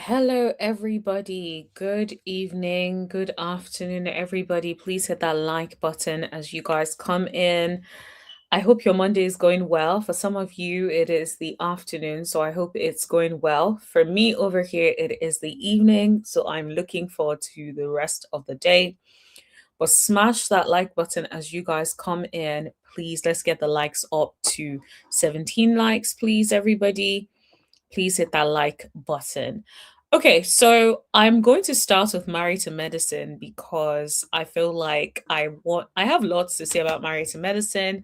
Hello, everybody. Good evening, good afternoon, everybody. Please hit that like button as you guys come in. I hope your Monday is going well. For some of you, it is the afternoon, so I hope it's going well. For me over here, it is the evening, so I'm looking forward to the rest of the day. But smash that like button as you guys come in. Please, let's get the likes up to 17 likes, please, everybody. Please hit that like button. Okay, so I'm going to start with Married to Medicine because I feel like I have lots to say about Married to Medicine,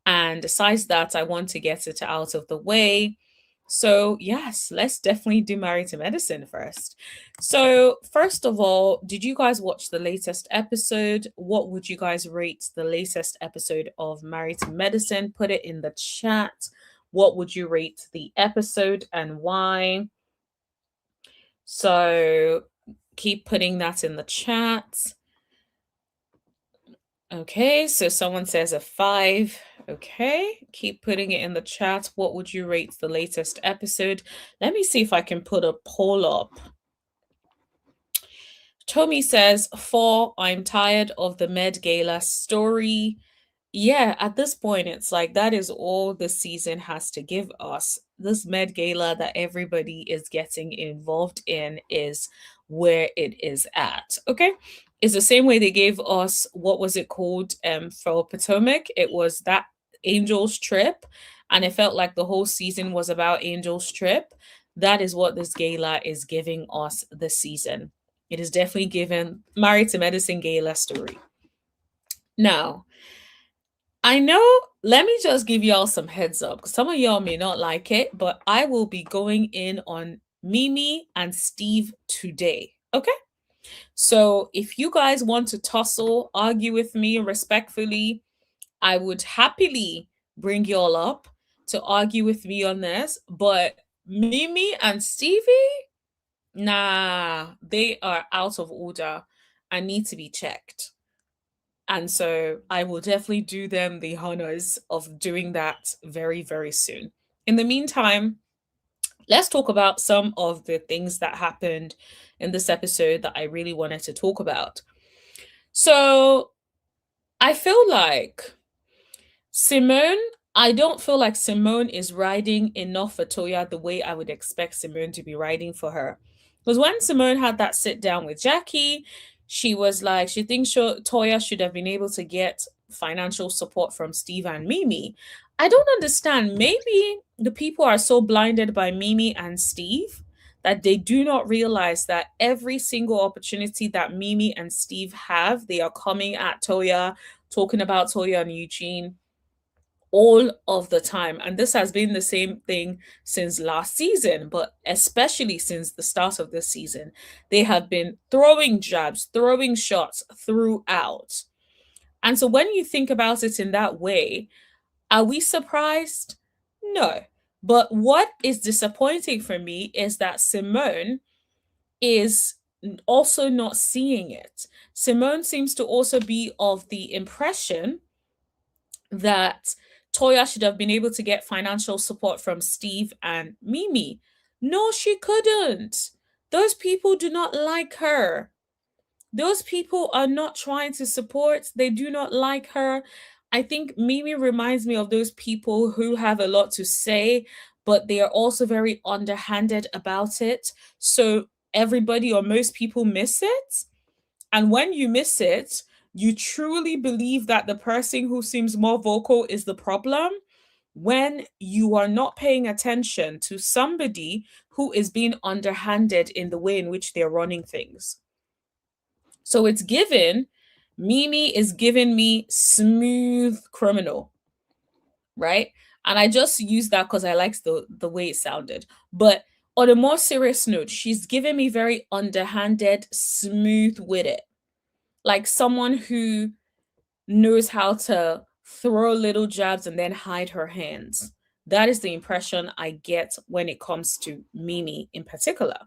and besides that, I want to get it out of the way. So, yes, let's definitely do Married to Medicine first. So, first of all, did you guys watch the latest episode? What would you guys rate the latest episode of Married to Medicine? Put it in the chat. What would you rate the episode and why? So, keep putting that in the chat. Okay, so someone says a 5. Okay, keep putting it in the chat. What would you rate the latest episode? Let me see if I can put a poll up. Tommy says 4. I'm tired of the Med Gala story. Yeah, at this point, it's like that is all the season has to give us. This Med Gala that everybody is getting involved in is where it is at. Okay. It's the same way they gave us, what was it called for Potomac? It was that Angel's Trip. And it felt like the whole season was about Angel's Trip. That is what this gala is giving us this season. It is definitely given Married to Medicine Gala story. Now, I know, let me just give y'all some heads up because some of y'all may not like it, but I will be going in on Mimi and Steve today. Okay. So if you guys want to tussle, argue with me respectfully, I would happily bring y'all up to argue with me on this. But Mimi and Stevie, nah, they are out of order and need to be checked. And so I will definitely do them the honors of doing that very, very soon. In the meantime, let's talk about some of the things that happened in this episode that I really wanted to talk about. So I feel like Simone, I don't feel like Simone is riding enough for Toya the way I would expect Simone to be riding for her. Because when Simone had that sit down with Jackie, she was like, she thinks Toya should have been able to get financial support from Steve and Mimi. I don't understand. Maybe the people are so blinded by Mimi and Steve that they do not realize that every single opportunity that Mimi and Steve have, they are coming at Toya, talking about Toya and Eugene all of the time. And this has been the same thing since last season, but especially since the start of this season. They have been throwing jabs, throwing shots throughout. And so when you think about it in that way, are we surprised? No. But what is disappointing for me is that Simone is also not seeing it. Simone seems to also be of the impression that Toya should have been able to get financial support from Steve and Mimi. No, she couldn't. Those people do not like her. Those people are not trying to support. They do not like her. I think Mimi reminds me of those people who have a lot to say, but they are also very underhanded about it. So everybody or most people miss it. And when you miss it, you truly believe that the person who seems more vocal is the problem when you are not paying attention to somebody who is being underhanded in the way in which they're running things. So it's given, Mimi is giving me smooth criminal, right? And I just use that because I like the way it sounded. But on a more serious note, she's giving me very underhanded, smooth with it, like someone who knows how to throw little jabs and then hide her hands. That is the impression I get when it comes to Mimi in particular.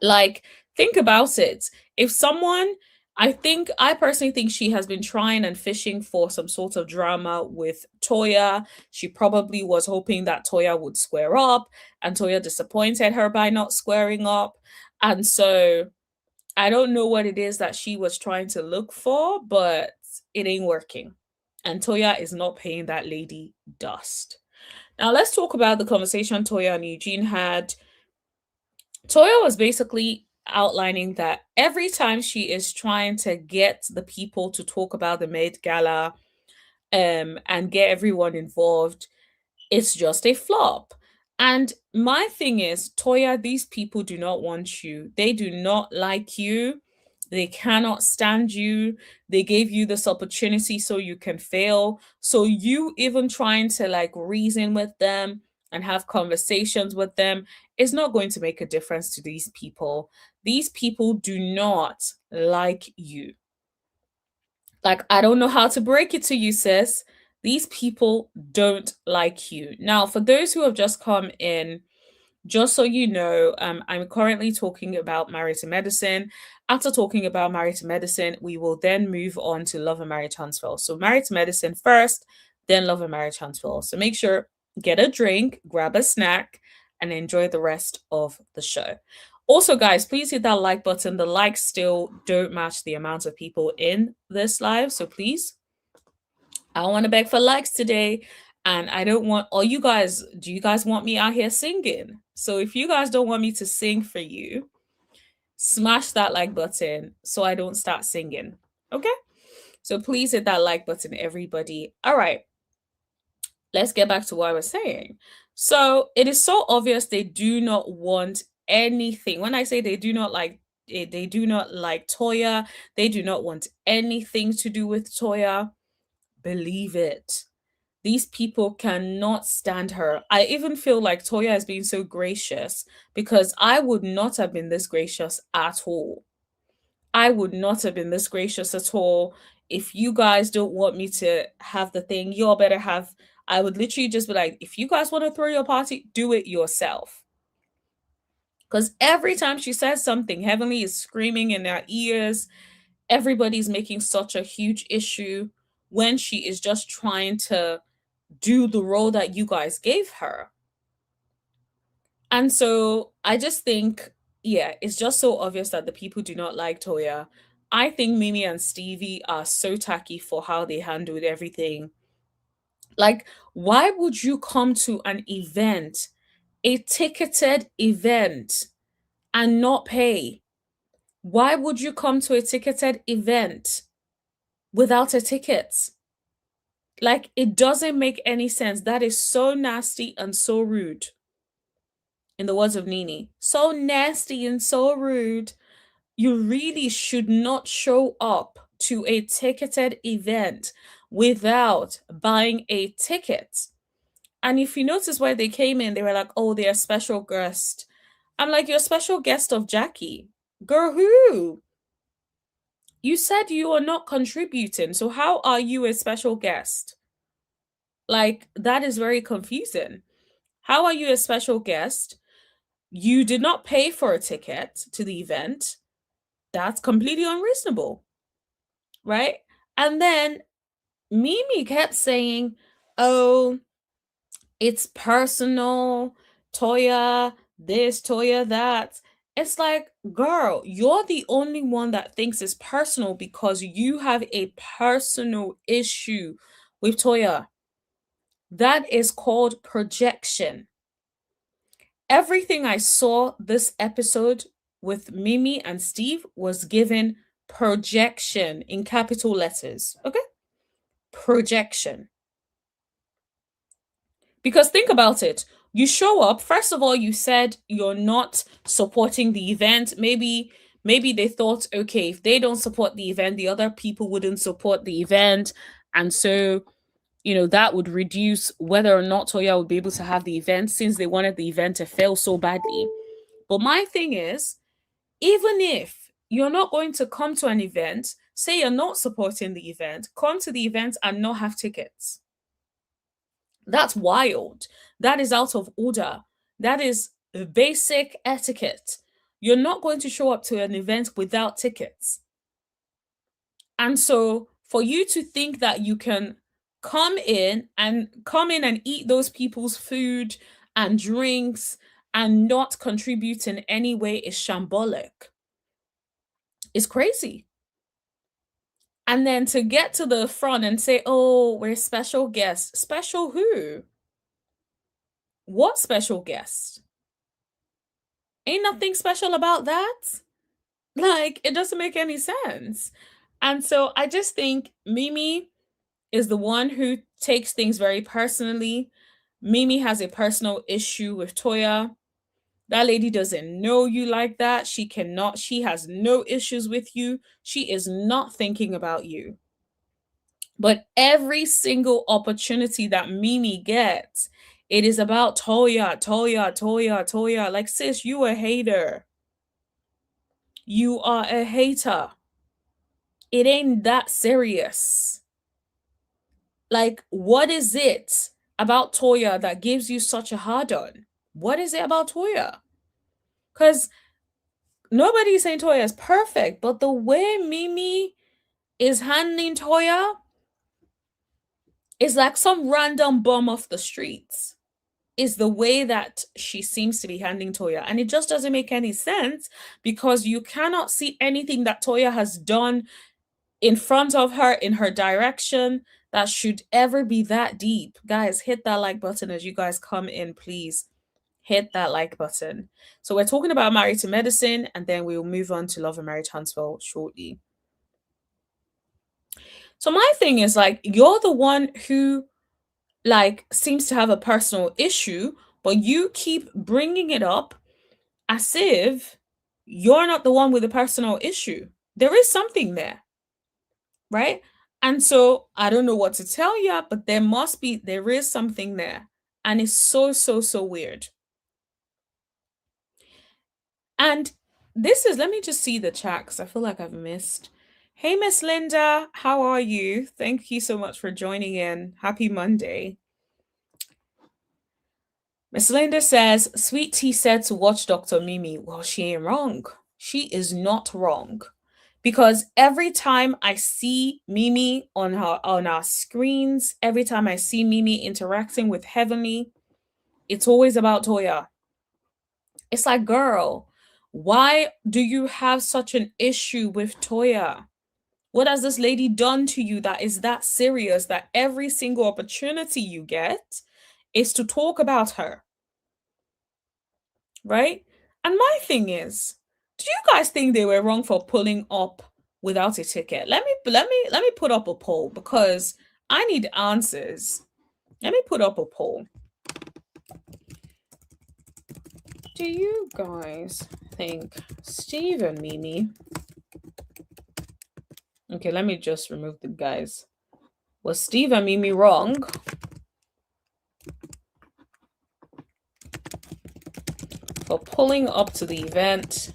Like, think about it. If someone I personally think she has been trying and fishing for some sort of drama with Toya. She probably was hoping that Toya would square up, and Toya disappointed her by not squaring up. And so I don't know what it is that she was trying to look for, but it ain't working. And Toya is not paying that lady dust. Now let's talk about the conversation Toya and Eugene had. Toya was basically outlining that every time she is trying to get the people to talk about the Met Gala and get everyone involved, it's just a flop. And my thing is, Toya, these people do not want you. They do not like you. They cannot stand you. They gave you this opportunity so you can fail. So you even trying to like reason with them and have conversations with them is not going to make a difference to these people. These people do not like you. Like, I don't know how to break it to you, sis. These people don't like you. Now, for those who have just come in, just so you know, I'm currently talking about Married to Medicine. After talking about Married to Medicine, we will then move on to Love and Marriage Transfer. So, Married to Medicine first, then Love and Marriage Transfer. So, make sure, get a drink, grab a snack, and enjoy the rest of the show. Also, guys, please hit that like button. The likes still don't match the amount of people in this live. So, please, I want to beg for likes today. And I don't want all you guys, do you guys want me out here singing? So if you guys don't want me to sing for you, smash that like button so I don't start singing. Okay? So please hit that like button, everybody. All right, let's get back to what I was saying. So it is so obvious they do not want anything. When I say they do not like they do not like Toya, they do not want anything to do with Toya. Believe it. These people cannot stand her. I even feel like Toya has been so gracious because I would not have been this gracious at all. I would not have been this gracious at all. If you guys don't want me to have the thing, you all better have. I would literally just be like, if you guys want to throw your party, do it yourself. Because every time she says something, Heavenly is screaming in their ears. Everybody's making such a huge issue when she is just trying to do the role that you guys gave her. And so I just think, yeah, it's just so obvious that the people do not like Toya. I think Mimi and Stevie are so tacky for how they handled everything. Like, why would you come to an event, a ticketed event, and not pay? Why would you come to a ticketed event without a ticket? Like, it doesn't make any sense. That is so nasty and so rude. In the words of Nini, so nasty and so rude. You really should not show up to a ticketed event without buying a ticket. And if you notice where they came in, they were like, oh, they're a special guest. I'm like, you're a special guest of Jackie. Girl, who? You said you are not contributing. So how are you a special guest? Like, that is very confusing. How are you a special guest? You did not pay for a ticket to the event. That's completely unreasonable, right? And then Mimi kept saying, oh, it's personal, Toya this, Toya that. It's like, girl, you're the only one that thinks it's personal because you have a personal issue with Toya. That is called projection. Everything I saw this episode with Mimi and Steve was given projection in capital letters. Okay? Projection. Because think about it. You show up, first of all, you said you're not supporting the event. Maybe they thought, okay, if they don't support the event, the other people wouldn't support the event. And so, that would reduce whether or not Toya would be able to have the event since they wanted the event to fail so badly. But my thing is, even if you're not going to come to an event, say you're not supporting the event, come to the event and not have tickets. That's wild. That is out of order. That is basic etiquette. You're not going to show up to an event without tickets. And so for you to think that you can come in and eat those people's food and drinks and not contribute in any way is shambolic. It's crazy. And then to get to the front and say, "Oh, we're special guests." Special who? What special guest? Ain't nothing special about that. Like, it doesn't make any sense. And so I just think Mimi is the one who takes things very personally. Mimi has a personal issue with Toya. That lady doesn't know you like that. She has no issues with you. She is not thinking about you. But every single opportunity that Mimi gets, it is about Toya, Toya, Toya, Toya. Like, sis, you a hater. You are a hater. It ain't that serious. Like, what is it about Toya that gives you such a hard on? What is it about Toya? Because nobody's saying Toya is perfect, but the way Mimi is handling Toya is like some random bum off the streets. Is the way that she seems to be handling Toya. And it just doesn't make any sense because you cannot see anything that Toya has done in front of her in her direction that should ever be that deep. Guys, hit that like button as you guys come in, please. Hit that like button. So we're talking about Married to Medicine, and then we will move on to Love and Marriage Huntsville shortly. So my thing is like, you're the one who like seems to have a personal issue, but you keep bringing it up as if you're not the one with a personal issue. There is something there, right? And so I don't know what to tell you, but there is something there. And it's so, so, so weird. And let me just see the chat because I feel like I've missed. Hey, Miss Linda, how are you? Thank you so much for joining in. Happy Monday. Miss Linda says, Sweet Tea said to watch Dr. Mimi. Well, she ain't wrong. She is not wrong. Because every time I see Mimi on our screens, every time I see Mimi interacting with Heavenly, it's always about Toya. It's like, girl, why do you have such an issue with Toya? What has this lady done to you that is that serious that every single opportunity you get is to talk about her? Right? And my thing is, do you guys think they were wrong for pulling up without a ticket? Let me put up a poll because I need answers. Let me put up a poll. Do you guys think Steve and Mimi? Okay, let me just remove the guys. Was Steve and Mimi wrong for pulling up to the event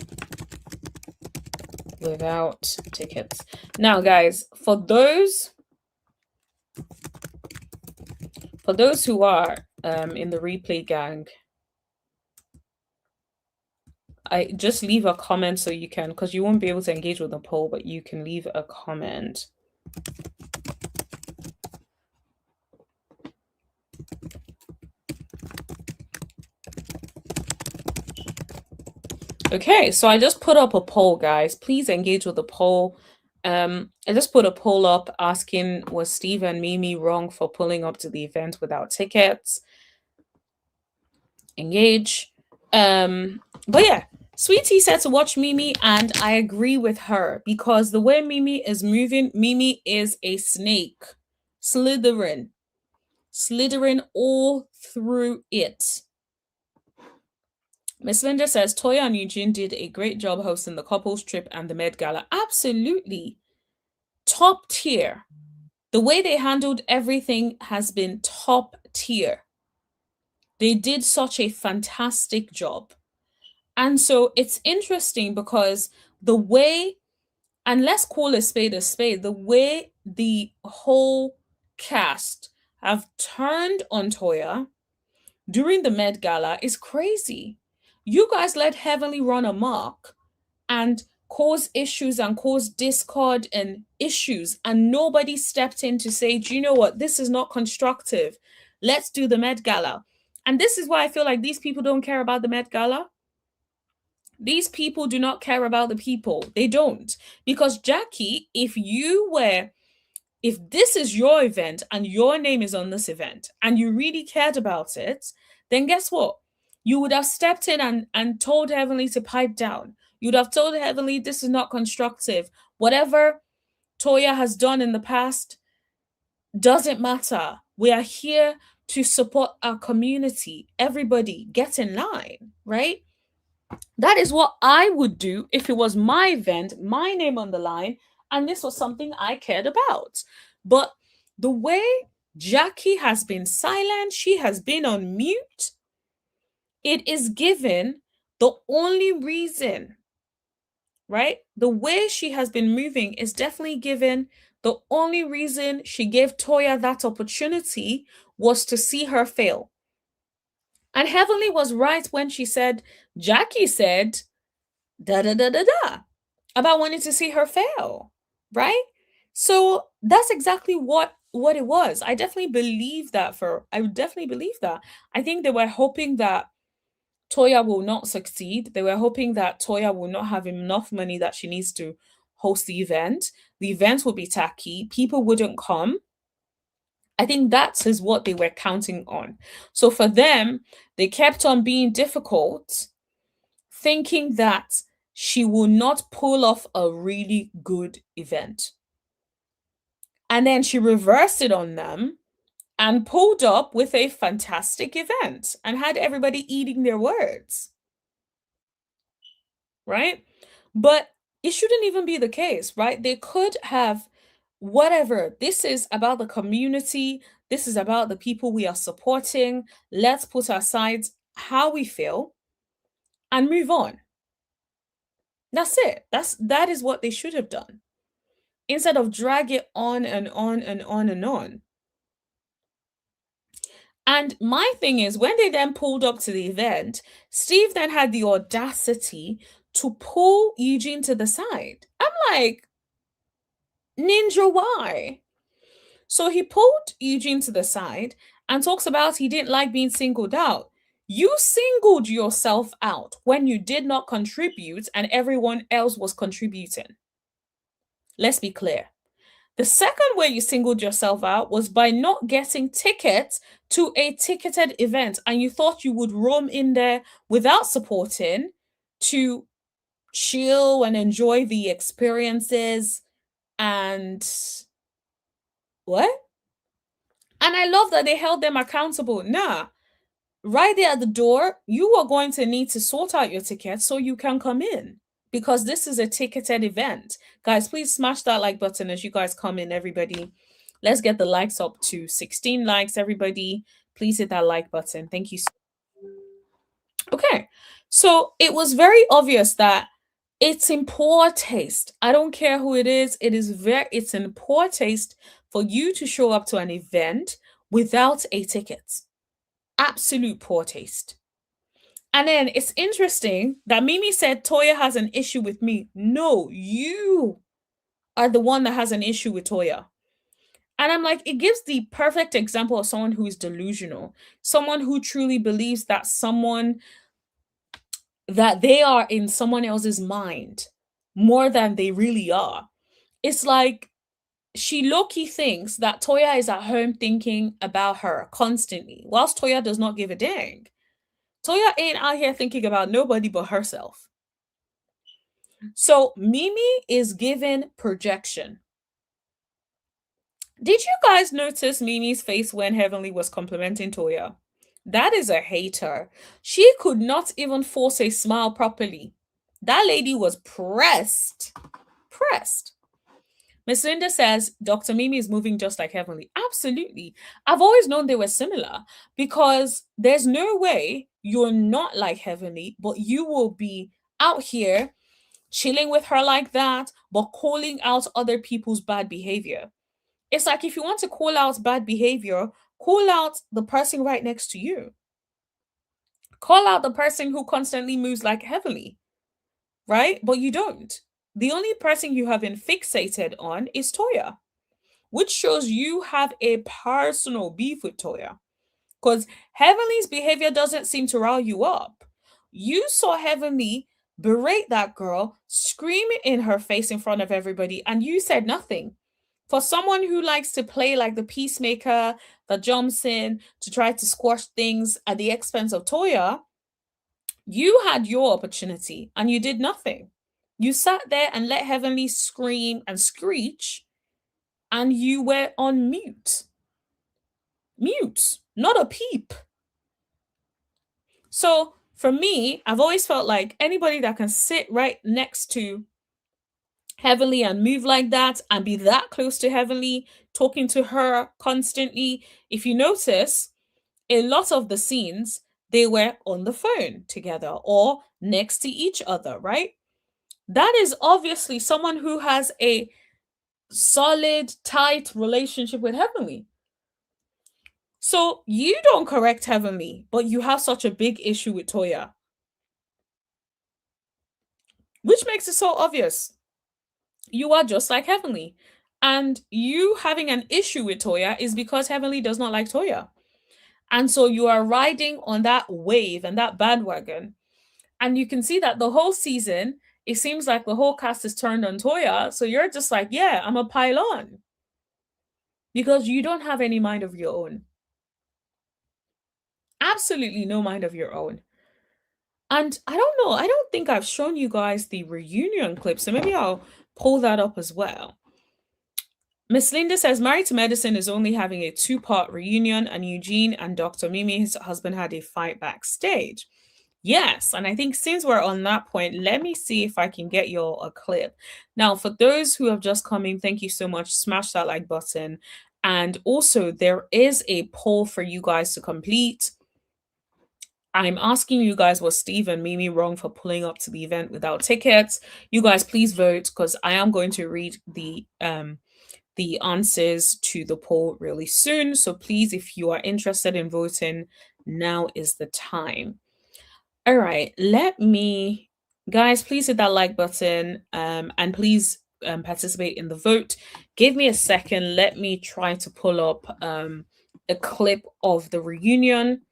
without tickets? Now, guys, for those who are in the replay gang, I just leave a comment so you can, because you won't be able to engage with the poll, but you can leave a comment. Okay, so I just put up a poll, guys. Please engage with the poll. I just put a poll up asking, was Steve and Mimi wrong for pulling up to the event without tickets? Engage. But yeah, Sweetie said to watch Mimi, and I agree with her because the way Mimi is moving, Mimi is a snake, slithering all through it. Miss Linda says Toya and Eugene did a great job hosting the couples trip and the Met Gala. Absolutely. Top tier. The way they handled everything has been top tier. They did such a fantastic job. And so it's interesting because the way, and let's call a spade, the way the whole cast have turned on Toya during the Met Gala is crazy. You guys let Heavenly run amok and cause issues and cause discord and issues, and nobody stepped in to say, do you know what, this is not constructive, let's do the Met Gala. And this is why I feel like these people don't care about the Met Gala. These people do not care about the people. They don't. Because Jackie, if this is your event and your name is on this event and you really cared about it, then guess what? You would have stepped in and told Heavenly to pipe down. You'd have told Heavenly, this is not constructive. Whatever Toya has done in the past doesn't matter. We are here to support our community. Everybody get in line, right? That is what I would do if it was my event, my name on the line, and this was something I cared about. But the way Jackie has been silent, she has been on mute, it is given the only reason, right? The way she has been moving is definitely given the only reason she gave Toya that opportunity was to see her fail. And Heavenly was right when she said, Jackie said, da da da da da, about wanting to see her fail, right? So that's exactly what it was. I definitely believe that. I would definitely believe that. I think they were hoping that Toya will not succeed. They were hoping that Toya will not have enough money that she needs to host the event. The event will be tacky. People wouldn't come. I think that is what they were counting on. So for them, they kept on being difficult, thinking that she will not pull off a really good event. And then she reversed it on them and pulled up with a fantastic event and had everybody eating their words, right? But it shouldn't even be the case, right? They could have whatever. This is about the community. This is about the people we are supporting. Let's put aside how we feel and move on. That's it. That is what they should have done. Instead of drag it on and on and on and on. And my thing is, when they then pulled up to the event, Steve then had the audacity to pull Eugene to the side. I'm like, Ninja, why? So he pulled Eugene to the side and talks about he didn't like being singled out. You singled yourself out when you did not contribute and everyone else was contributing. Let's be clear. The second way you singled yourself out was by not getting tickets to a ticketed event, and you thought you would roam in there without supporting to chill and enjoy the experiences and what? And I love that they held them accountable. Nah, right there at the door, you are going to need to sort out your ticket so you can come in because this is a ticketed event. Guys, please smash that like button as you guys come in, everybody. Let's get the likes up to 16 likes, everybody. Please hit that like button. Thank you. Okay. So it was very obvious that it's in poor taste. I don't care who it is. It's in poor taste for you to show up to an event without a ticket. Absolute poor taste. And then it's interesting that Mimi said Toya has an issue with me. No, you are the one that has an issue with Toya. And I'm like, it gives the perfect example of someone who is delusional, someone who truly believes that they are in someone else's mind more than they really are. It's like she low-key thinks that Toya is at home thinking about her constantly, whilst Toya does not give a dang. Toya ain't out here thinking about nobody but herself. So Mimi is given projection. Did you guys notice Mimi's face when Heavenly was complimenting Toya? That is a hater. She could not even force a smile properly. That lady was pressed. Pressed. Miss Linda says Dr. Mimi is moving just like Heavenly. Absolutely. I've always known they were similar because there's no way you're not like Heavenly, but you will be out here chilling with her like that, but calling out other people's bad behavior. It's like if you want to call out bad behavior, call out the person right next to you. Call out the person who constantly moves like Heavenly, right? But you don't. The only person you have been fixated on is Toya, which shows you have a personal beef with Toya. Because Heavenly's behavior doesn't seem to rile you up. You saw Heavenly berate that girl, scream in her face in front of everybody, and you said nothing. For someone who likes to play like the peacemaker that jumps in to try to squash things at the expense of Toya, you had your opportunity and you did nothing. You sat there and let Heavenly scream and screech, and you were on mute. Mute, not a peep. So for me, I've always felt like anybody that can sit right next to Heavenly and move like that and be that close to Heavenly, talking to her constantly. If you notice, a lot of the scenes, they were on the phone together or next to each other, right? That is obviously someone who has a solid, tight relationship with Heavenly. So you don't correct Heavenly, but you have such a big issue with Toya, which makes it so obvious. You are just like Heavenly. And you having an issue with Toya is because Heavenly does not like Toya. And so you are riding on that wave and that bandwagon. And you can see that the whole season, it seems like the whole cast is turned on Toya. So you're just like, yeah, I'm a pile on. Because you don't have any mind of your own. Absolutely no mind of your own. And I don't know, I don't think I've shown you guys the reunion clip. So maybe I'll pull that up as well. Miss Linda says Married to Medicine is only having a two-part reunion, and Eugene and Dr. Mimi, his husband, had a fight backstage. Yes, and I think since we're on that point, let me see if I can get you all a clip. Now, for those who have just come in, thank you so much. Smash that like button. And also, there is a poll for you guys to complete. I'm asking you guys, was Steve and Mimi wrong for pulling up to the event without tickets? You guys, please vote, because I am going to read the answers to the poll really soon. So please, if you are interested in voting, now is the time. All right, guys, please hit that like button, and please participate in the vote. Give me a second. Let me try to pull up a clip of the reunion.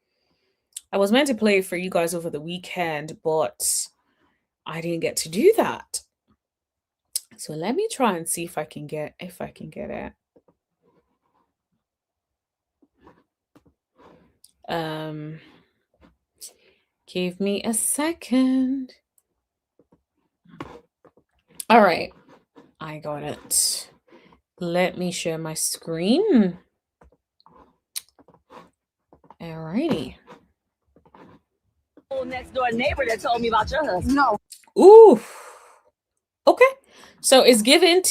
I was meant to play it for you guys over the weekend, but I didn't get to do that. So let me try and see if I can get it. Give me a second. All right, I got it. Let me share my screen. All righty. Next door neighbor that told me about your husband. No. Ooh. Okay. So it's given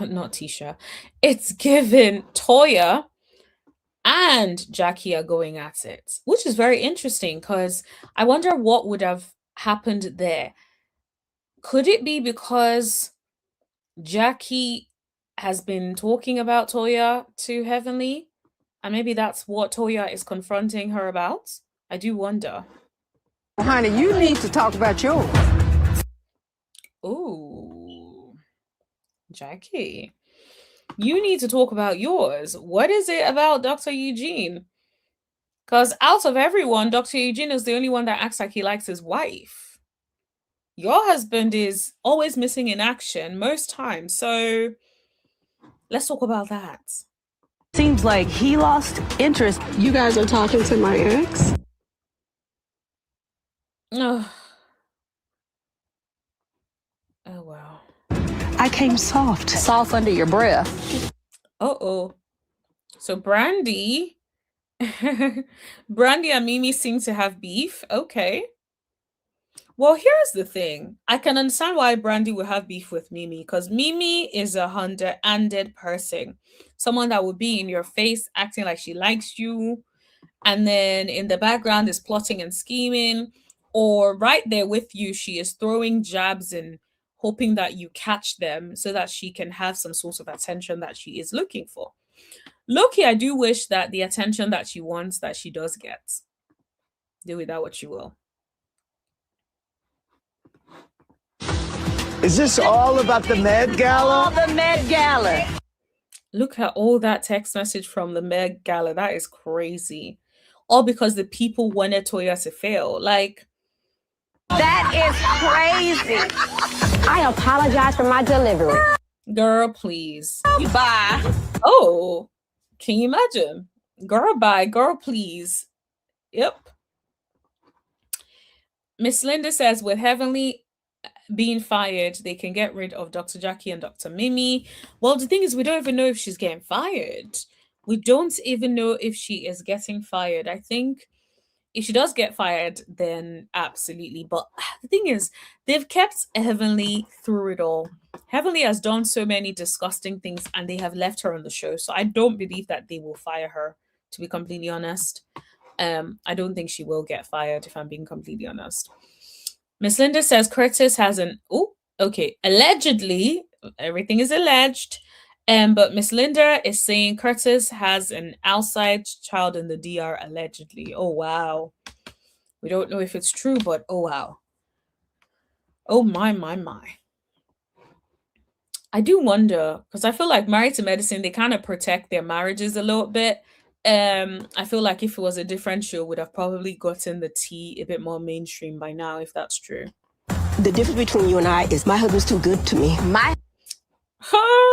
not Tisha. It's given Toya and Jackie are going at it, which is very interesting because I wonder what would have happened there. Could it be because Jackie has been talking about Toya to Heavenly, and maybe that's what Toya is confronting her about? I do wonder. Honey, you need to talk about yours. Ooh, Jackie, you need to talk about yours. What is it about Dr. Eugene? Because out of everyone, Dr. Eugene is the only one that acts like he likes his wife. Your husband is always missing in action most times. So let's talk about that. Seems like he lost interest. You guys are talking to my ex? Oh, wow. I came soft under your breath. Uh-oh. So Brandy and Mimi seem to have beef. Okay. Well, here's the thing. I can understand why Brandy would have beef with Mimi, because Mimi is a underhanded person. Someone that would be in your face acting like she likes you, and then in the background is plotting and scheming, or right there with you, she is throwing jabs and hoping that you catch them so that she can have some sort of attention that she is looking for. Loki, I do wish that the attention that she wants, that she does get. Do with that what you will. Is this all about the Med Gala? All the Met Gala. Look at all that text message from the Met Gala. That is crazy. All because the people wanted Toya to fail. Like, That is crazy. I apologize for my delivery. girl, please. Bye. Oh, can you imagine? Girl, bye. Girl, please. Yep. Miss Linda says, with Heavenly being fired, they can get rid of Dr. Jackie and Dr. Mimi. Well, the thing is, we don't even know if she's getting fired. We don't even know if she is getting fired. I think if she does get fired, then absolutely. But the thing is, they've kept Heavenly through it all. Heavenly has done so many disgusting things and they have left her on the show. So I don't believe that they will fire her, to be completely honest. I don't think she will get fired, if I'm being completely honest. Miss Linda says Curtis has an allegedly, everything is alleged. But Miss Linda is saying Curtis has an outside child in the DR allegedly. Oh wow. We don't know if it's true, but oh wow. Oh my. I do wonder, because I feel like Married to Medicine, they kind of protect their marriages a little bit. I feel like if it was a different show, would have probably gotten the tea a bit more mainstream by now, if that's true. The difference between you and I is my husband's too good to me. My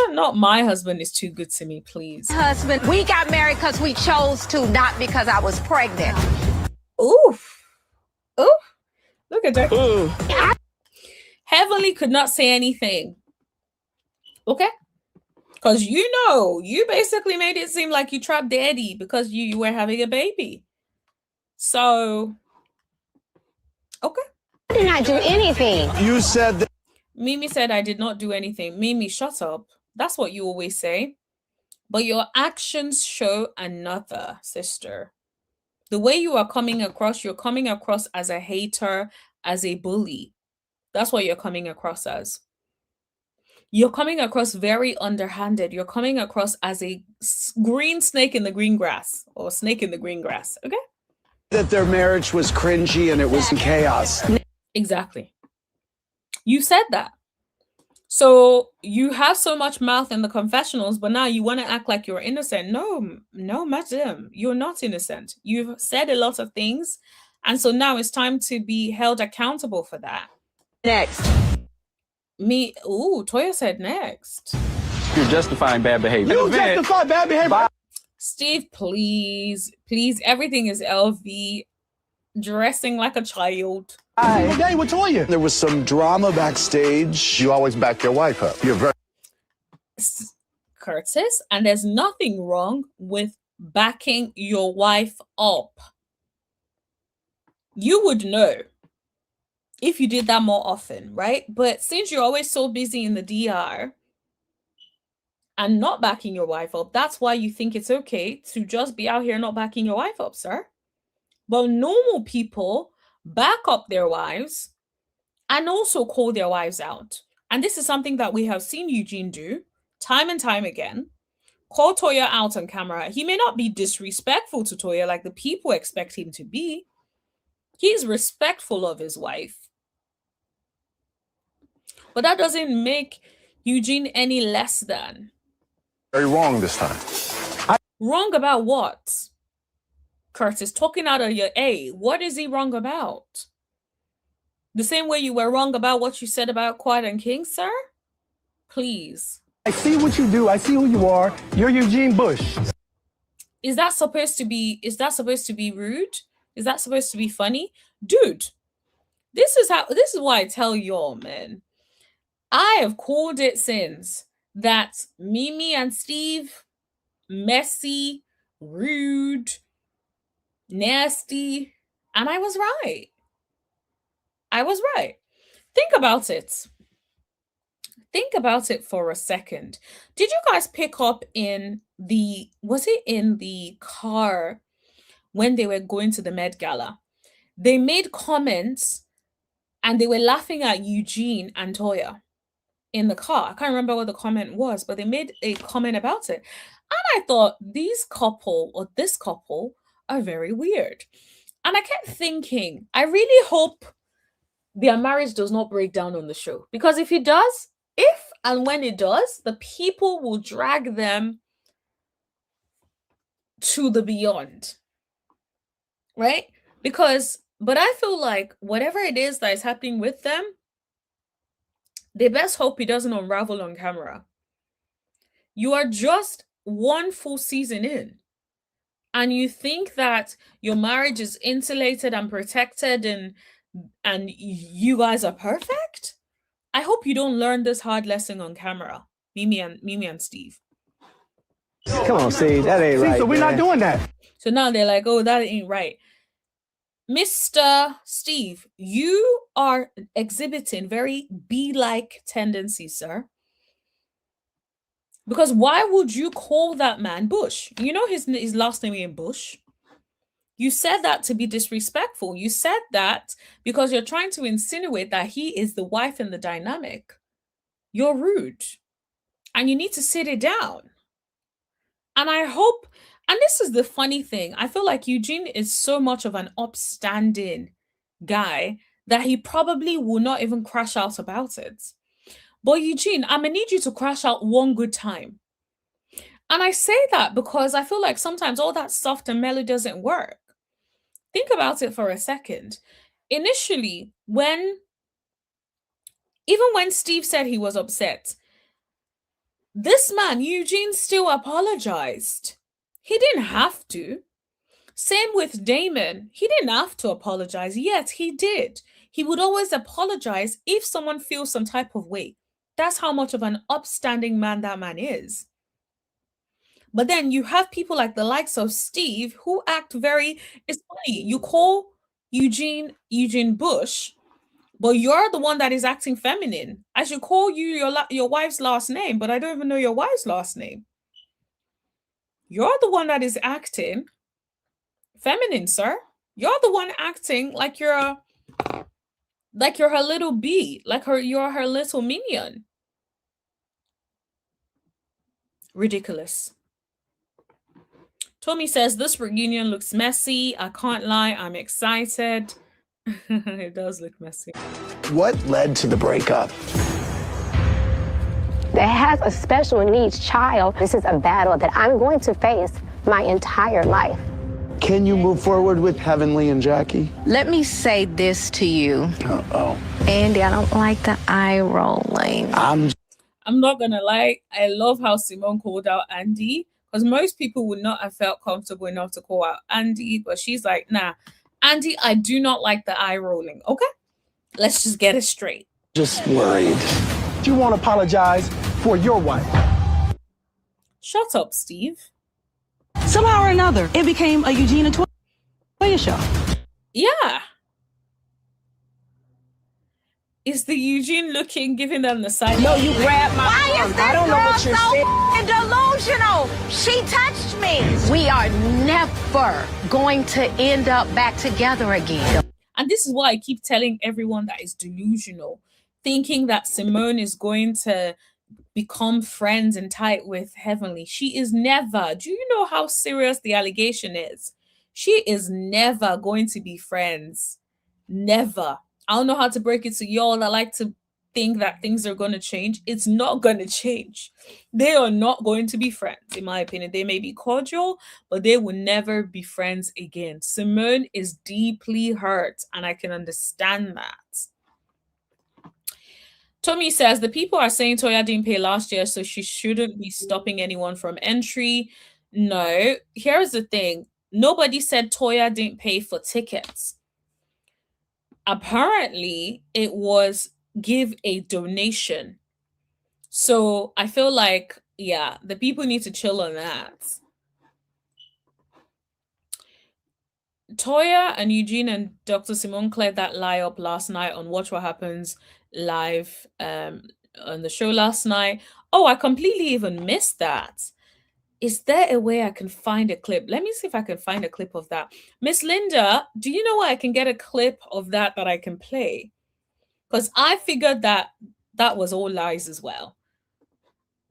Not my husband is too good to me, please. husband, we got married because we chose to, not because I was pregnant. Oof. Look at that. Heavenly could not say anything. Okay? Because you basically made it seem like you trapped daddy because you were having a baby. So, okay. I did not do anything. You said that. Mimi said, I did not do anything. Mimi, shut up. That's what you always say. But your actions show another, sister. The way you are coming across, you're coming across as a hater, as a bully. That's what you're coming across as. You're coming across very underhanded. You're coming across as a green snake in the green grass, or snake in the green grass. Okay? That their marriage was cringy and it was in chaos. Exactly. You said that. So you have so much mouth in the confessionals, but now you want to act like you're innocent. No, madam, you're not innocent. You've said a lot of things. And so now it's time to be held accountable for that. Next. Toya said next. You're justifying bad behavior. You justify bad behavior. Steve, please, everything is LV. Dressing like a child. Day with Toya. There was some drama backstage. You always back your wife up. You're very Curtis, and there's nothing wrong with backing your wife up. You would know if you did that more often, right? But since you're always so busy in the DR and not backing your wife up, that's why you think it's okay to just be out here not backing your wife up, sir. But normal people back up their wives and also call their wives out. And this is something that we have seen Eugene do time and time again. Call Toya out on camera. He may not be disrespectful to Toya like the people expect him to be. He's respectful of his wife. But that doesn't make Eugene any less than. very wrong this time. Wrong about what? Curtis, talking out of your A. What is he wrong about? The same way you were wrong about what you said about Quiet and King, sir? Please. I see what you do. I see who you are. You're Eugene Bush. Is that supposed to be rude? Is that supposed to be funny? Dude, this is why I tell y'all, man. I have called it since that Mimi and Steve, messy, rude, nasty, and I was right. Think about it. Think about it for a second. Did you guys pick up was it in the car when they were going to the Met Gala? They made comments and they were laughing at Eugene and Toya in the car. I can't remember what the comment was, but they made a comment about it. And I thought this couple are very weird. And I kept thinking, I really hope their marriage does not break down on the show. Because if it does, if and when it does, the people will drag them to the beyond. Right? But I feel like whatever it is that is happening with them, they best hope it doesn't unravel on camera. You are just one full season in, and you think that your marriage is insulated and protected and you guys are perfect? I hope you don't learn this hard lesson on camera, Mimi and Steve. Come on, Steve. That ain't right. So we're not doing that. So now they're like, oh, that ain't right. Mr. Steve, you are exhibiting very bee-like tendencies, sir. Because why would you call that man Bush? You know his last name ain't Bush. You said that to be disrespectful. You said that because you're trying to insinuate that he is the wife in the dynamic. You're rude. And you need to sit it down. And I hope, and this is the funny thing, I feel like Eugene is so much of an upstanding guy that he probably will not even crash out about it. But Eugene, I'm gonna need you to crash out one good time. And I say that because I feel like sometimes all that soft and mellow doesn't work. Think about it for a second. Initially, even when Steve said he was upset, this man, Eugene, still apologized. He didn't have to. Same with Damon. He didn't have to apologize, yet he did. He would always apologize if someone feels some type of way. That's how much of an upstanding man that man is. But then you have people like the likes of Steve who act very, it's funny, you call Eugene Bush, but you're the one that is acting feminine. I should call you your wife's last name, but I don't even know your wife's last name. You're the one that is acting feminine, sir. You're the one acting like you're her little bee, you're her little minion. Ridiculous. Tommy says, this reunion looks messy. I can't lie, I'm excited. It does look messy. What led to the breakup? That has a special needs child. This is a battle that I'm going to face my entire life. Can you move forward with Heavenly and Jackie? Let me say this to you. Uh-oh. Andy, I don't like the eye rolling. I'm not gonna lie, I love how Simone called out Andy, because most people would not have felt comfortable enough to call out Andy, but she's like, nah, Andy, I do not like the eye rolling. Okay, let's just get it straight. just worried. You won't apologize for your wife. Shut up, Steve. Somehow or another, it became a Eugene and Toya show. Yeah. Is the Eugene giving them the side? No, you grabbed my arm. I don't know what you're saying. Delusional. She touched me. We are never going to end up back together again. And this is why I keep telling everyone that is delusional, thinking that Simone is going to become friends and tight with Heavenly. She is never. Do you know how serious the allegation is? She is never going to be friends. Never. I don't know how to break it to y'all. I like to think that things are going to change. It's not going to change. They are not going to be friends, in my opinion. They may be cordial, but they will never be friends again. Simone is deeply hurt, and I can understand that. Tommy says, the people are saying Toya didn't pay last year, so she shouldn't be stopping anyone from entry. No, here's the thing. Nobody said Toya didn't pay for tickets. Apparently, it was give a donation. So I feel like, yeah, the people need to chill on that. Toya and Eugene and Dr. Simone cleared that lie up last night on Watch What Happens live on the show last night. Oh, I completely even missed that. Is there a way I can find a clip? Let me see if I can find a clip of that. Miss Linda, do you know where I can get a clip of that I can play? Because I figured that was all lies as well.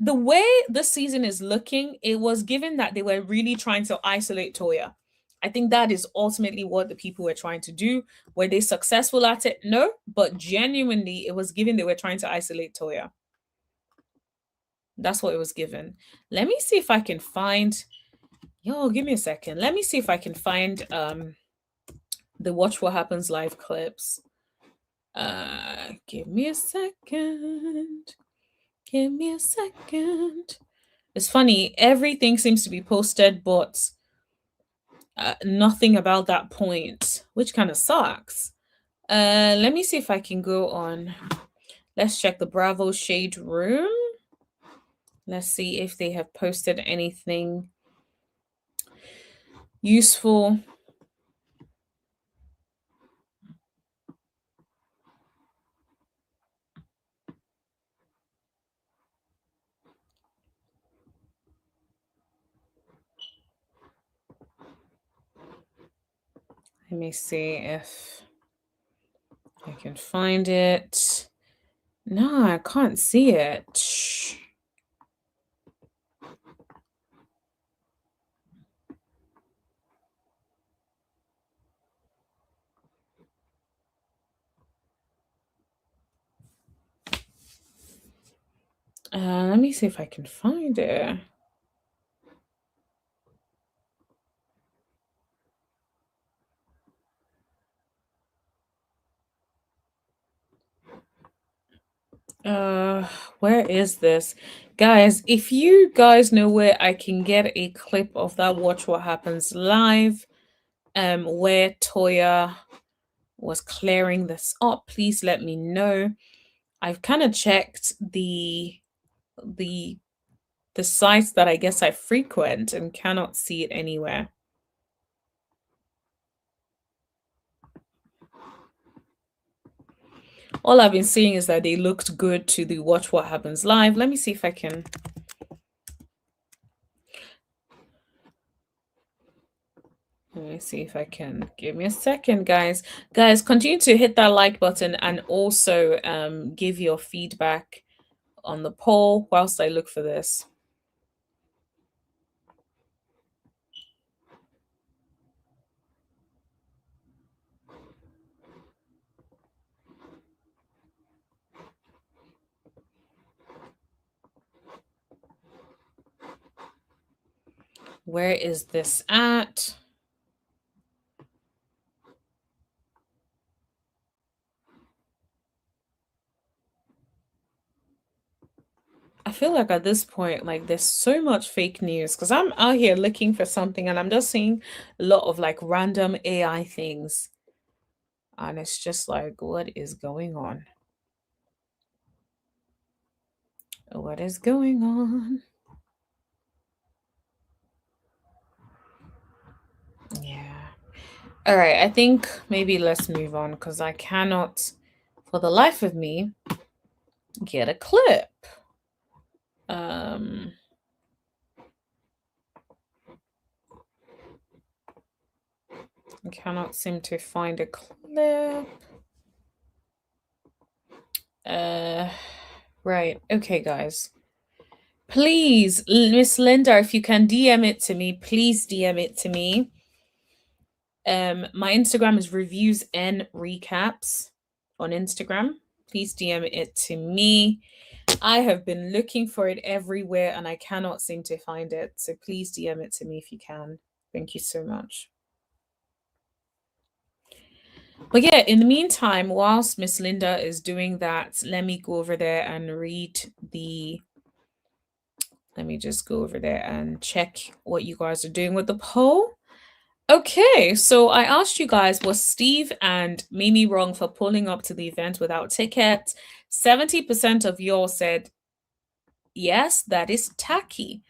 The way this season is looking, it was given that they were really trying to isolate Toya. I think that is ultimately what the people were trying to do. Were they successful at it? No, but genuinely, it was given they were trying to isolate Toya. That's what it was given. Let me see if I can find. Yo, give me a second. Let me see if I can find the Watch What Happens live clips. Give me a second. Give me a second. It's funny, everything seems to be posted, but nothing about that point, which kind of sucks. Let me see if I can go on. Let's check the Bravo Shade Room. Let's see if they have posted anything useful. Let me see if I can find it. No, I can't see it. Let me see if I can find it. Where is this? Guys, if you guys know where I can get a clip of that Watch What Happens live, where Toya was clearing this up, please let me know. I've kind of checked the sites that I guess I frequent and cannot see it anywhere. All I've been seeing is that they looked good to the Watch What Happens live. Let me see if I can. Let me see if I can. Give me a second, guys. Guys, continue to hit that like button and also give your feedback on the poll whilst I look for this. Where is this at? I feel like at this point, like there's so much fake news because I'm out here looking for something and I'm just seeing a lot of like random AI things. And it's just like, what is going on? What is going on? Yeah. All right. I think maybe let's move on because I cannot, for the life of me, get a clip. I cannot seem to find a clip. Right. Okay, guys. Please, Miss Linda, if you can DM it to me, please DM it to me. My Instagram is reviews and recaps on Instagram. Please DM it to me. I have been looking for it everywhere and I cannot seem to find it. So please DM it to me if you can. Thank you so much. But yeah, in the meantime, whilst Miss Linda is doing that, let me go over there and read the. Let me just go over there and check what you guys are doing with the poll. Okay, so I asked you guys, was Steve and Mimi wrong for pulling up to the event without tickets? 70% of y'all said yes, that is tacky.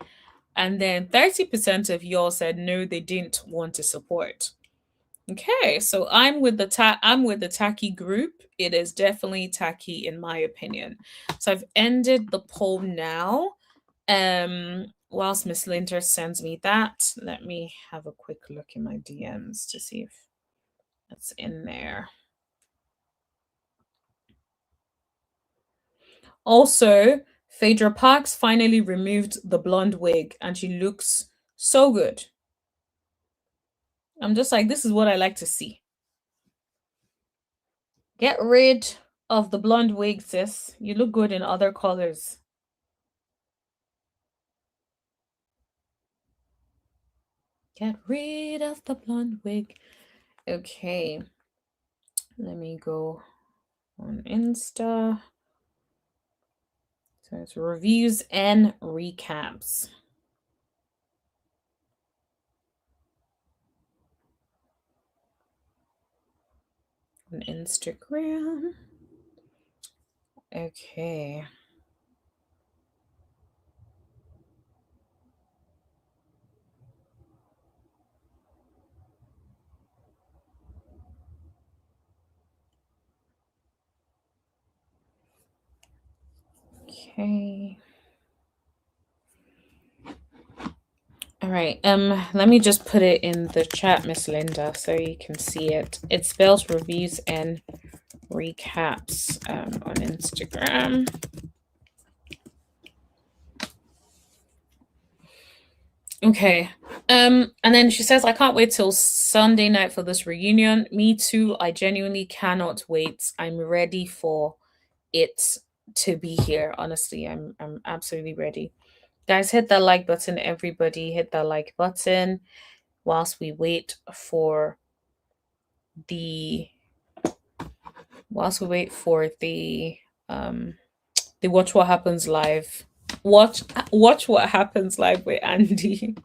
And then 30% of y'all said no, they didn't want to support. Okay, so I'm with the tacky group. It is definitely tacky in my opinion. So I've ended the poll now. Whilst Miss Linter sends me that, let me have a quick look in my DMs to see if that's in there. Also, Phaedra Parks finally removed the blonde wig and she looks so good. I'm just like, this is what I like to see. Get rid of the blonde wig, sis. You look good in other colors. Get rid of the blonde wig. Okay. Let me go on Insta. So it's reviews and recaps. On Instagram. Okay. Okay. All right. Let me just put it in the chat, Miss Linda, so you can see it. It spells reviews and recaps on Instagram. Okay. And then she says, I can't wait till Sunday night for this reunion. Me too. I genuinely cannot wait. I'm ready for it to be here. Honestly, I'm absolutely ready. Guys, hit that like button. Everybody hit that like button whilst we wait for the Watch What Happens Live. Watch What Happens Live with Andy.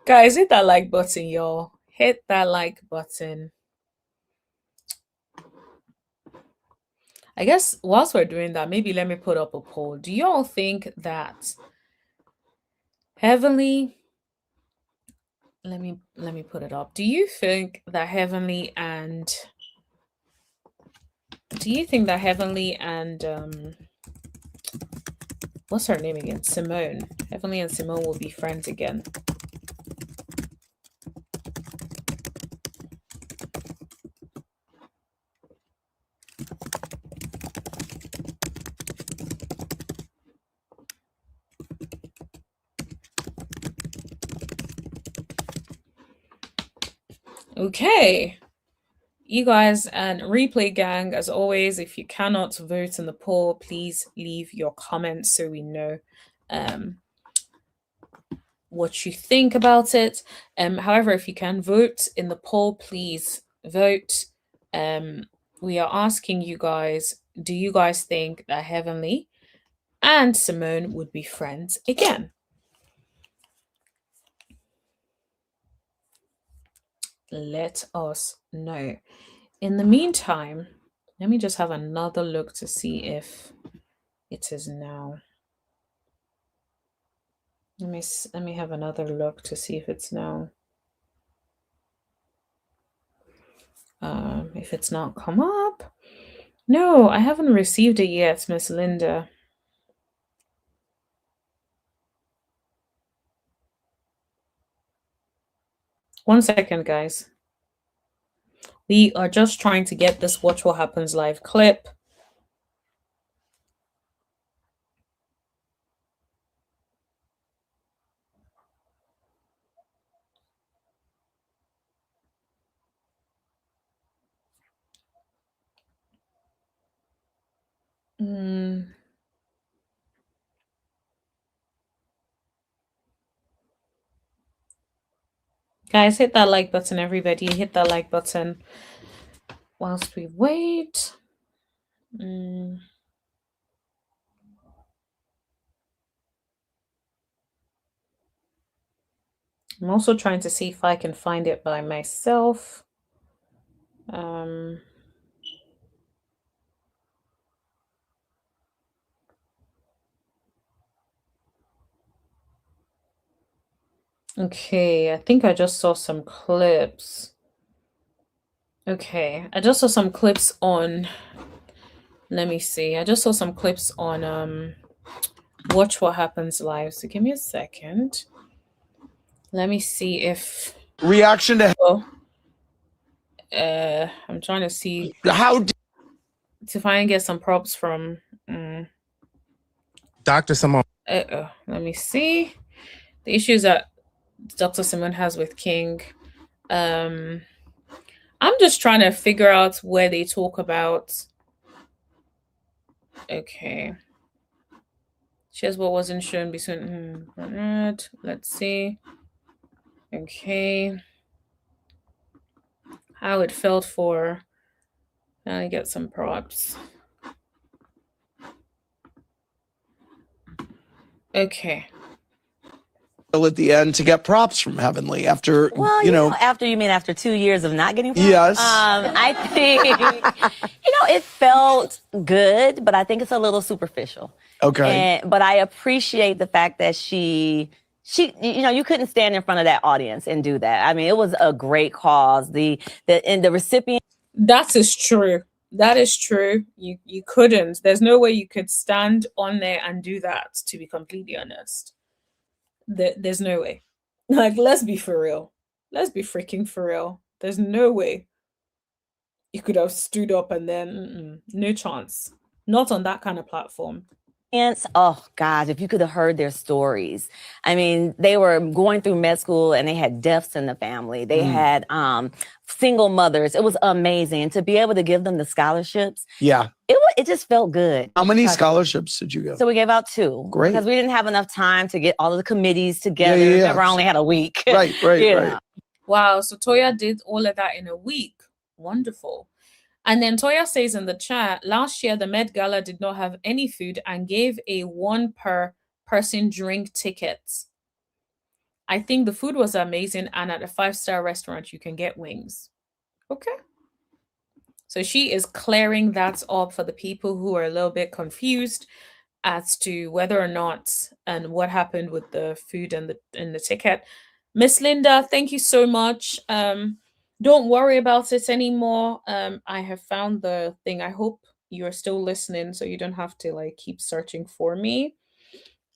Guys, hit that like button, y'all. Hit that like button. I guess whilst we're doing that, maybe let me put up a poll. Do y'all think that Heavenly, let me put it up. Do you think that Heavenly and what's her name again? Simone. Heavenly and Simone will be friends again. Okay. You guys and replay gang, as always, if you cannot vote in the poll, please leave your comments so we know what you think about it. However, if you can vote in the poll, please vote. We are asking you guys, do you guys think that Heavenly and Simone would be friends again? Let us know. In the meantime, let me just have another look to see if it is now. Let me have another look to see if it's now. If it's not come up. No, I haven't received it yet, Miss Linda. One second, guys. We are just trying to get this Watch What Happens Live clip. Guys, hit that like button, everybody. Hit that like button whilst we wait. I'm also trying to see if I can find it by myself. Okay, I think I just saw some clips. Okay, I just saw some clips on, let me see. I just saw some clips on Watch What Happens Live. So give me a second. Let me see if Reaction to I'm trying to see how to try and get some props from Dr. Simone. Let me see. The issues that Dr. Simone has with King. Um, I'm just trying to figure out where they talk about. Okay. Here's what wasn't shown between. Let's see. Okay. How it felt for. Now I get some props. Okay. At the end to get props from Heavenly after, Well, you know, after you mean after 2 years of not getting props? Yes. I think, it felt good, but I think it's a little superficial. Okay. But I appreciate the fact that she, you couldn't stand in front of that audience and do that. I mean, it was a great cause. The recipient. That is true. That is true. You couldn't. There's no way you could stand on there and do that, to be completely honest. There's no way. Like, let's be for real. Let's be freaking for real. There's no way you could have stood up and then no chance. Not on that kind of platform. Oh gosh, if you could have heard their stories. I mean, they were going through med school and they had deaths in the family. They had single mothers. It was amazing. And to be able to give them the scholarships. Yeah. It just felt good. How many scholarships did you give? So we gave out 2. Great. Because we didn't have enough time to get all of the committees together. Yeah. Remember, I only had a week. Right. Wow. So Toya did all of that in a week. Wonderful. And then Toya says in the chat, last year the Met Gala did not have any food and gave a 1 per person drink tickets. I think the food was amazing, and at a 5-star restaurant you can get wings. Okay. So she is clearing that up for the people who are a little bit confused as to whether or not and what happened with the food and the ticket. Miss Linda, thank you so much. Don't worry about it anymore. I have found the thing. I hope you're still listening so you don't have to keep searching for me.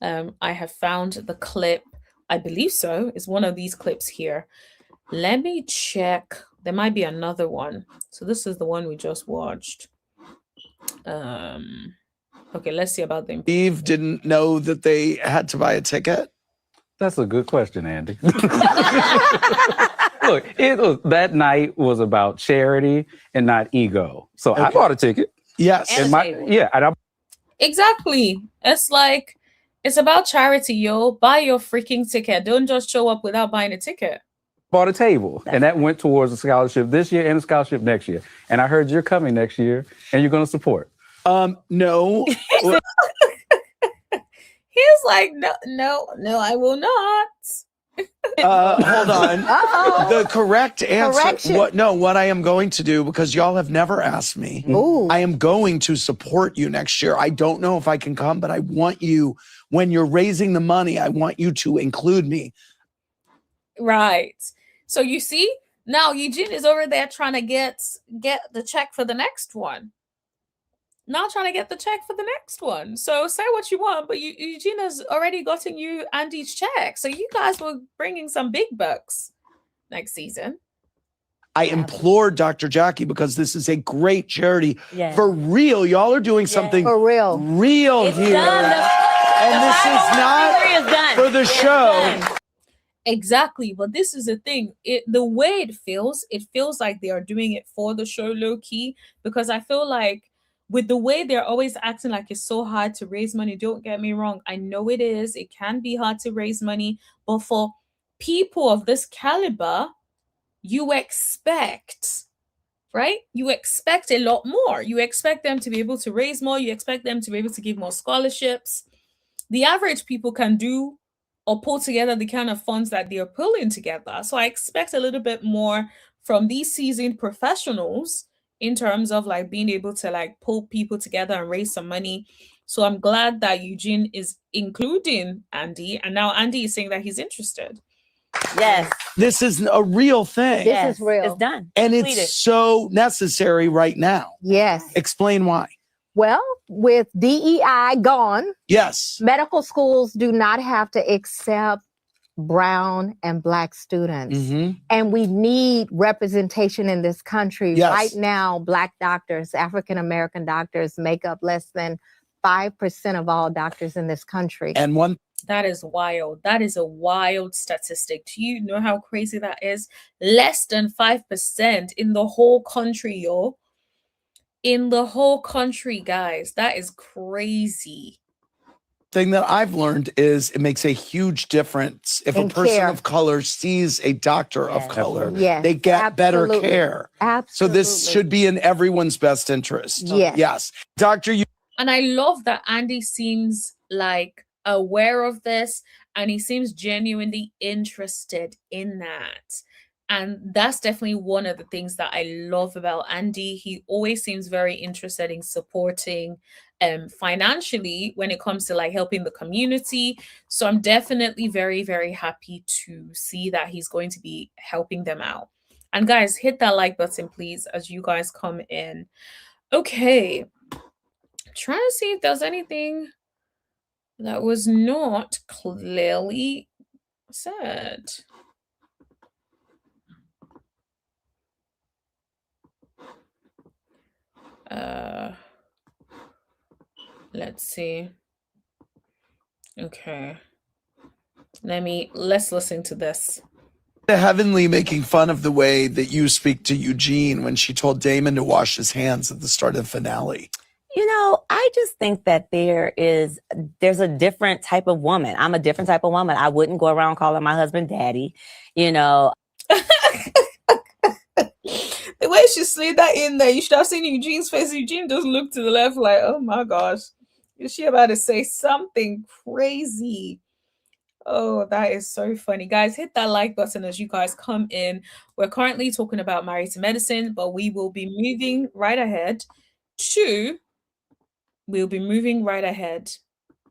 I have found the clip. I believe so. It's one of these clips here. Let me check. There might be another one. So this is the one we just watched. Okay, let's see about them. Eve didn't know that they had to buy a ticket? That's a good question, Andy. Look, that night was about charity and not ego. So I bought a ticket. Yes. Exactly. It's about charity, yo. Buy your freaking ticket. Don't just show up without buying a ticket. Bought a table, and that went towards a scholarship this year and a scholarship next year. And I heard you're coming next year, and you're going to support. No. He's like, no, I will not. Hold on. The correct answer. What I am going to do, because y'all have never asked me. Ooh. I am going to support you next year. I don't know if I can come, but I want you, when you're raising the money, I want you to include me. Right. So you see, now Eugene is over there trying to get the check for the next one. Not trying to get the check for the next one. So say what you want, but Eugene has already gotten you Andy's check. So you guys were bringing some big bucks next season. I implore Dr. Jackie, because this is a great charity. Yeah. For real, y'all are doing something For real. real here. And this is not for the show. Exactly. But this is the thing. The way it feels like they are doing it for the show low key, because I feel like with the way they're always acting like it's so hard to raise money, don't get me wrong. I know it is. It can be hard to raise money. But for people of this caliber, you expect, right? You expect a lot more. You expect them to be able to raise more. You expect them to be able to give more scholarships. The average people can do or pull together the kind of funds that they're pulling together. So I expect a little bit more from these seasoned professionals in terms of being able to pull people together and raise some money. So I'm glad that Eugene is including Andy, and now Andy is saying that he's interested. Yes. This is a real thing. This is real. It's done. And Completed. it's so necessary right now. Yes. Explain why. Well, with DEI gone, Yes. medical schools do not have to accept brown and black students. Mm-hmm. And we need representation in this country. Yes. Right now, black doctors, African-American doctors make up less than 5% of all doctors in this country. And one That is wild. That is a wild statistic. Do you know how crazy that is? Less than 5% in the whole country, yo. In the whole country, guys. That is crazy. thing that I've learned is it makes a huge difference if a In person care. of color sees a doctor of color. Absolutely. Yes, They get better absolutely. care. So Absolutely. this should be in everyone's best interest. Yes. Yes. Doctor, you And I love that Andy seems like aware of this and he seems genuinely interested in that. And that's definitely one of the things that I love about Andy. He always seems very interested in supporting financially when it comes to like helping the community. So I'm definitely very, very happy to see that he's going to be helping them out. And guys, hit that like button, please, as you guys come in. Okay. Trying to see if there's anything that was not clearly said. Let's see. Okay. Let's listen to this. Heavenly making fun of the way that you speak to Eugene when she told Damon to wash his hands at the start of the finale. You know, I just think that there's a different type of woman. I'm a different type of woman. I wouldn't go around calling my husband daddy, you know. The way she slid that in there, you should have seen Eugene's face. Eugene just looked to the left like, oh my gosh, is she about to say something crazy? Oh, that is so funny. Guys, hit that like button as you guys come in. We're currently talking about Married to Medicine, but we will be moving right ahead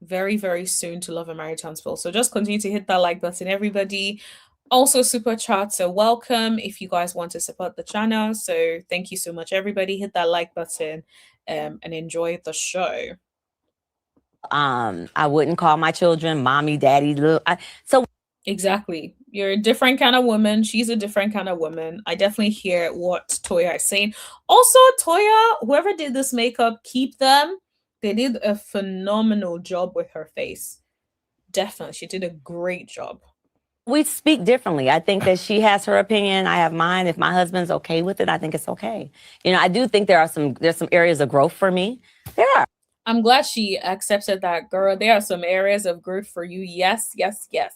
very, very soon to Love and Marriage Huntsville. So just continue to hit that like button, everybody. Also, super chats are welcome if you guys want to support the channel. So thank you so much, everybody. Hit that like button and enjoy the show. I wouldn't call my children mommy, daddy, little. Exactly. You're a different kind of woman. She's a different kind of woman. I definitely hear what Toya is saying. Also, Toya, whoever did this makeup, keep them. They did a phenomenal job with her face. Definitely. She did a great job. We speak differently. I think that she has her opinion. I have mine. If my husband's okay with it, I think it's okay. You know, I do think there's some areas of growth for me. There are. I'm glad she accepted that, girl. There are some areas of growth for you. Yes, yes, yes.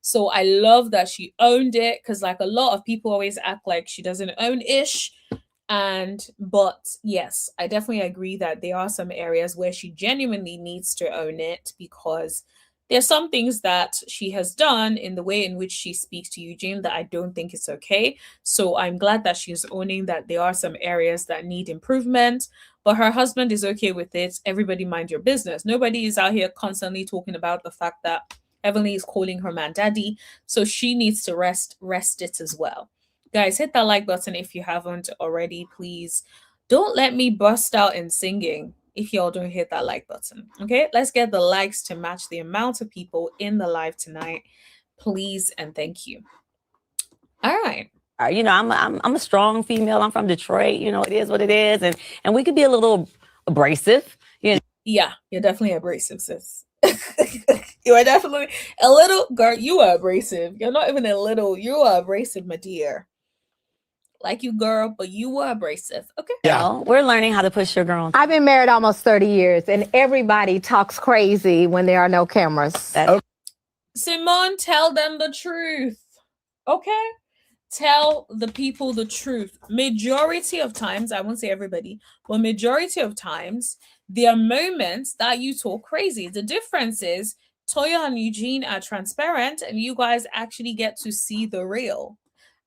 So I love that she owned it because like a lot of people always act like she doesn't own ish. But yes, I definitely agree that there are some areas where she genuinely needs to own it because there's some things that she has done in the way in which she speaks to Eugene that I don't think is okay. So I'm glad that she's owning that there are some areas that need improvement, but her husband is okay with it. Everybody mind your business. Nobody is out here constantly talking about the fact that Heavenly is calling her man daddy. So she needs to rest it as well. Guys, hit that like button if you haven't already, please. Don't let me bust out in singing if y'all don't hit that like button. Okay, let's get the likes to match the amount of people in the live tonight, please, and thank you. All right. You know, I'm a strong female. I'm from Detroit. You know, it is what it is, and we could be a little abrasive. You know. Yeah, you're definitely abrasive, sis. You are definitely a little girl. You are abrasive. You're not even a little. You are abrasive, my dear. Like you, girl, but you were abrasive. Okay. Yeah, we're learning how to push your girl. I've been married almost 30 years, and everybody talks crazy when there are no cameras. Simone, tell them the truth. Okay? Tell the people the truth. Majority of times, I won't say everybody, but majority of times, there are moments that you talk crazy. The difference is Toya and Eugene are transparent, and you guys actually get to see the real.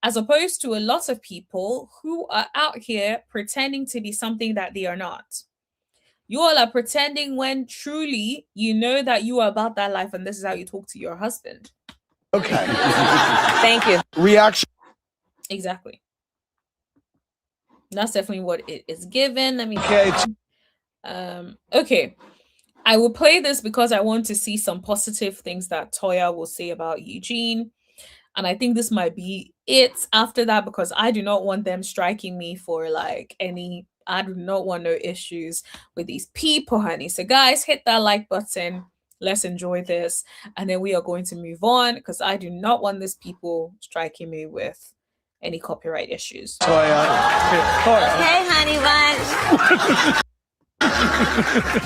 As opposed to a lot of people who are out here pretending to be something that they are not. You all are pretending when truly you know that you are about that life and this is how you talk to your husband. Okay. Thank you. Reaction. Exactly. That's definitely what it is given. Let me okay. I will play this because I want to see some positive things that Toya will say about Eugene. And I think this might be it after that because I do not want them striking me for like any I do not want no issues with these people, honey. So, guys, hit that like button. Let's enjoy this. And then we are going to move on because I do not want these people striking me with any copyright issues. Toya. Hey, honey bun.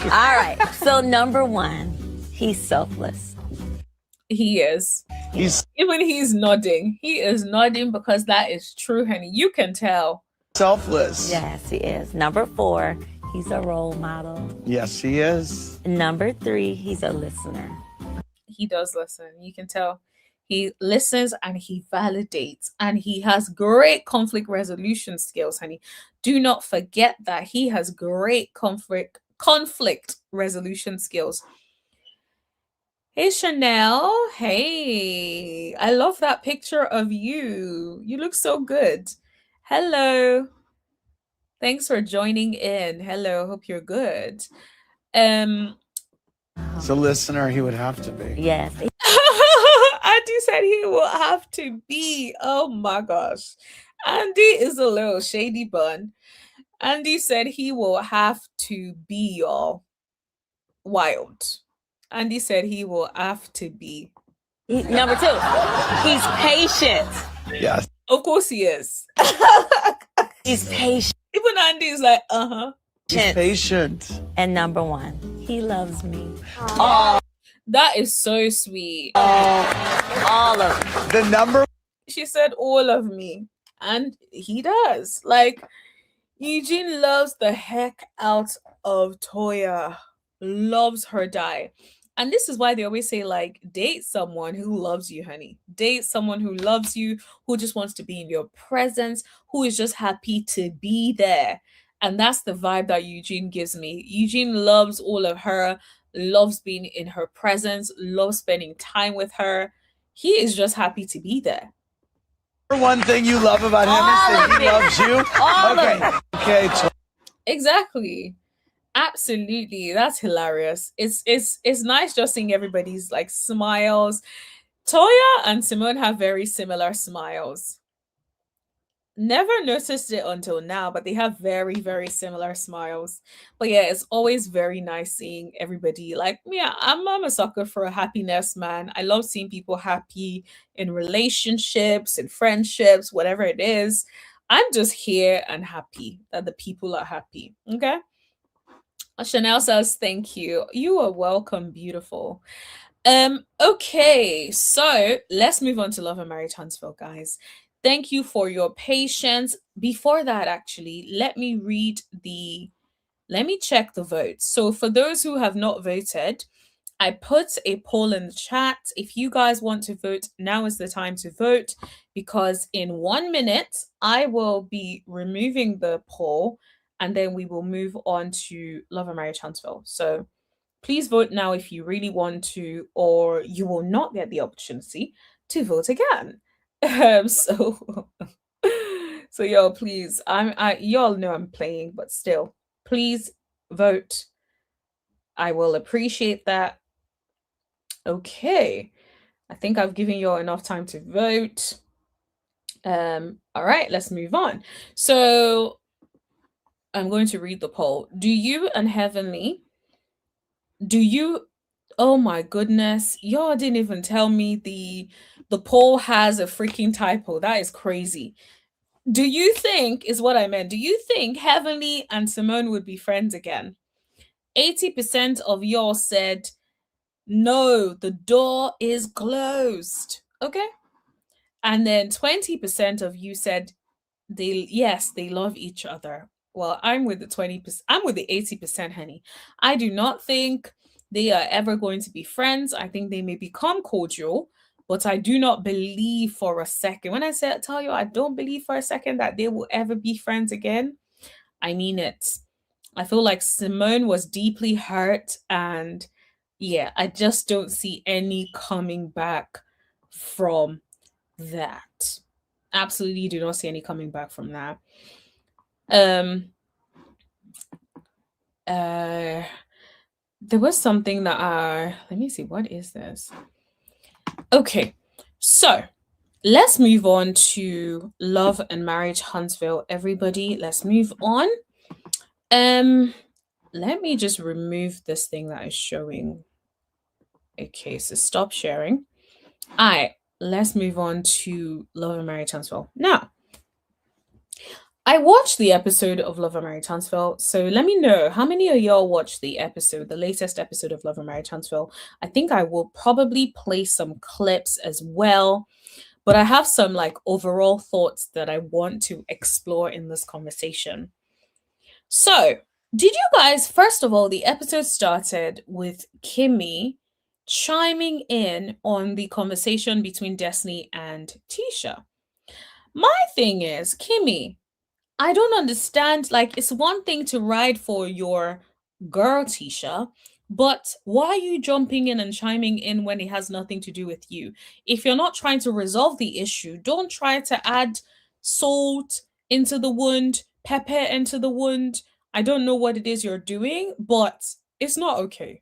All right. So, number one, he's selfless. He is. He's Even he's nodding. He is nodding because that is true, honey. You can tell. selfless. Yes, he is. Number four, he's a role model. Yes, he is. Number three, he's a listener. He does listen. You can tell. He listens and he validates, and he has great conflict resolution skills, honey. Do not forget that he has great conflict resolution skills. Hey, Chanel. Hey, I love that picture of you. You look so good. Hello. Thanks for joining in. Hello. Hope you're good. As a listener, he would have to be. Yes. Andy said he will have to be. Oh my gosh. Andy is a little shady bun. Andy said he will have to be, y'all. Wild. Andy said he will have to be. Number two, he's patient. Yes. Of course he is. He's patient. Even Andy is like, uh-huh. He's patient. And number one, he loves me. Oh, that is so sweet. All of it. The number. She said all of me. And he does. Like, Eugene loves the heck out of Toya. Loves her die. And this is why they always say, like, date someone who loves you, honey. Date someone who loves you, who just wants to be in your presence, who is just happy to be there. And that's the vibe that Eugene gives me. Eugene loves all of her, loves being in her presence, loves spending time with her. He is just happy to be there. One thing you love about him is that he loves you. All of it. Okay. Exactly. Absolutely. That's hilarious. It's nice just seeing everybody's like smiles. Toya and Simone have very similar smiles. Never noticed it until now, but they have very, very similar smiles. But yeah, it's always very nice seeing everybody. Like, yeah, I'm a sucker for a happiness, man. I love seeing people happy in relationships and friendships, whatever it is. I'm just here and happy that the people are happy. Okay. Chanel says, thank you. You are welcome, beautiful. Okay, so let's move on to Love and Marriage Huntsville, guys. Thank you for your patience. Before that, actually, let me check the votes. So for those who have not voted, I put a poll in the chat. If you guys want to vote, now is the time to vote, because in 1 minute, I will be removing the poll and then we will move on to Love and Marriage Huntsville. So please vote now if you really want to, or you will not get the opportunity to vote again. So y'all, please, y'all know I'm playing, but still, please vote. I will appreciate that. Okay, I think I've given you all enough time to vote. All right, let's move on. So I'm going to read the poll. Do you and Heavenly, oh my goodness, y'all didn't even tell me the poll has a freaking typo. That is crazy. Do you think, is what I meant, do you think Heavenly and Simone would be friends again? 80% of y'all said, no, the door is closed. Okay. And then 20% of you said, yes, they love each other. Well, I'm with the 20%. I'm with the 80%, honey. I do not think they are ever going to be friends. I think they may become cordial, but I do not believe for a second. When I tell you, I don't believe for a second that they will ever be friends again. I mean it. I feel like Simone was deeply hurt, and yeah, I just don't see any coming back from that. Absolutely do not see any coming back from that. There was something that let me see, what is this? Okay, so let's move on to Love and Marriage Huntsville. Everybody, let's move on. Let me just remove this thing that is showing. Okay, so stop sharing. All right, let's move on to Love and Married Townsville. Now, I watched the episode of Love and Married Townsville, so let me know how many of y'all watched the episode, the latest episode of Love and Married Townsville. I think I will probably play some clips as well, but I have some like overall thoughts that I want to explore in this conversation. So, did you guys, first of all, the episode started with Kimmy chiming in on the conversation between Destiny and Tisha. My thing is, Kimmy, I don't understand. Like, it's one thing to ride for your girl, Tisha, but why are you jumping in and chiming in when it has nothing to do with you? If you're not trying to resolve the issue, don't try to add salt into the wound, pepper into the wound. I don't know what it is you're doing, but it's not okay.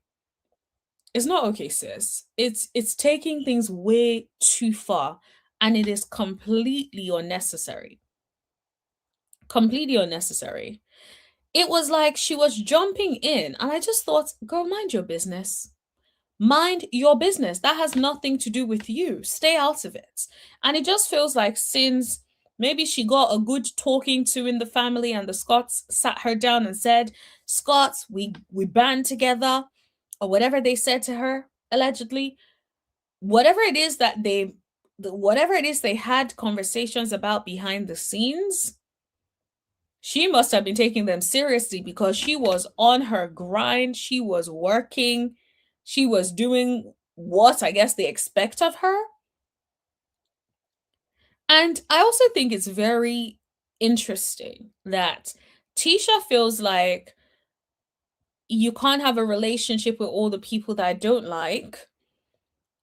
It's not okay, sis. It's taking things way too far, and it is completely unnecessary. Completely unnecessary. It was like she was jumping in, and I just thought, girl, mind your business. Mind your business. That has nothing to do with you. Stay out of it. And it just feels like since maybe she got a good talking to in the family and the Scots sat her down and said, Scots, we band together, or whatever they said to her, allegedly. Whatever it is they had conversations about behind the scenes, she must have been taking them seriously because she was on her grind. She was working. She was doing what I guess they expect of her. And I also think it's very interesting that Tisha feels like you can't have a relationship with all the people that I don't like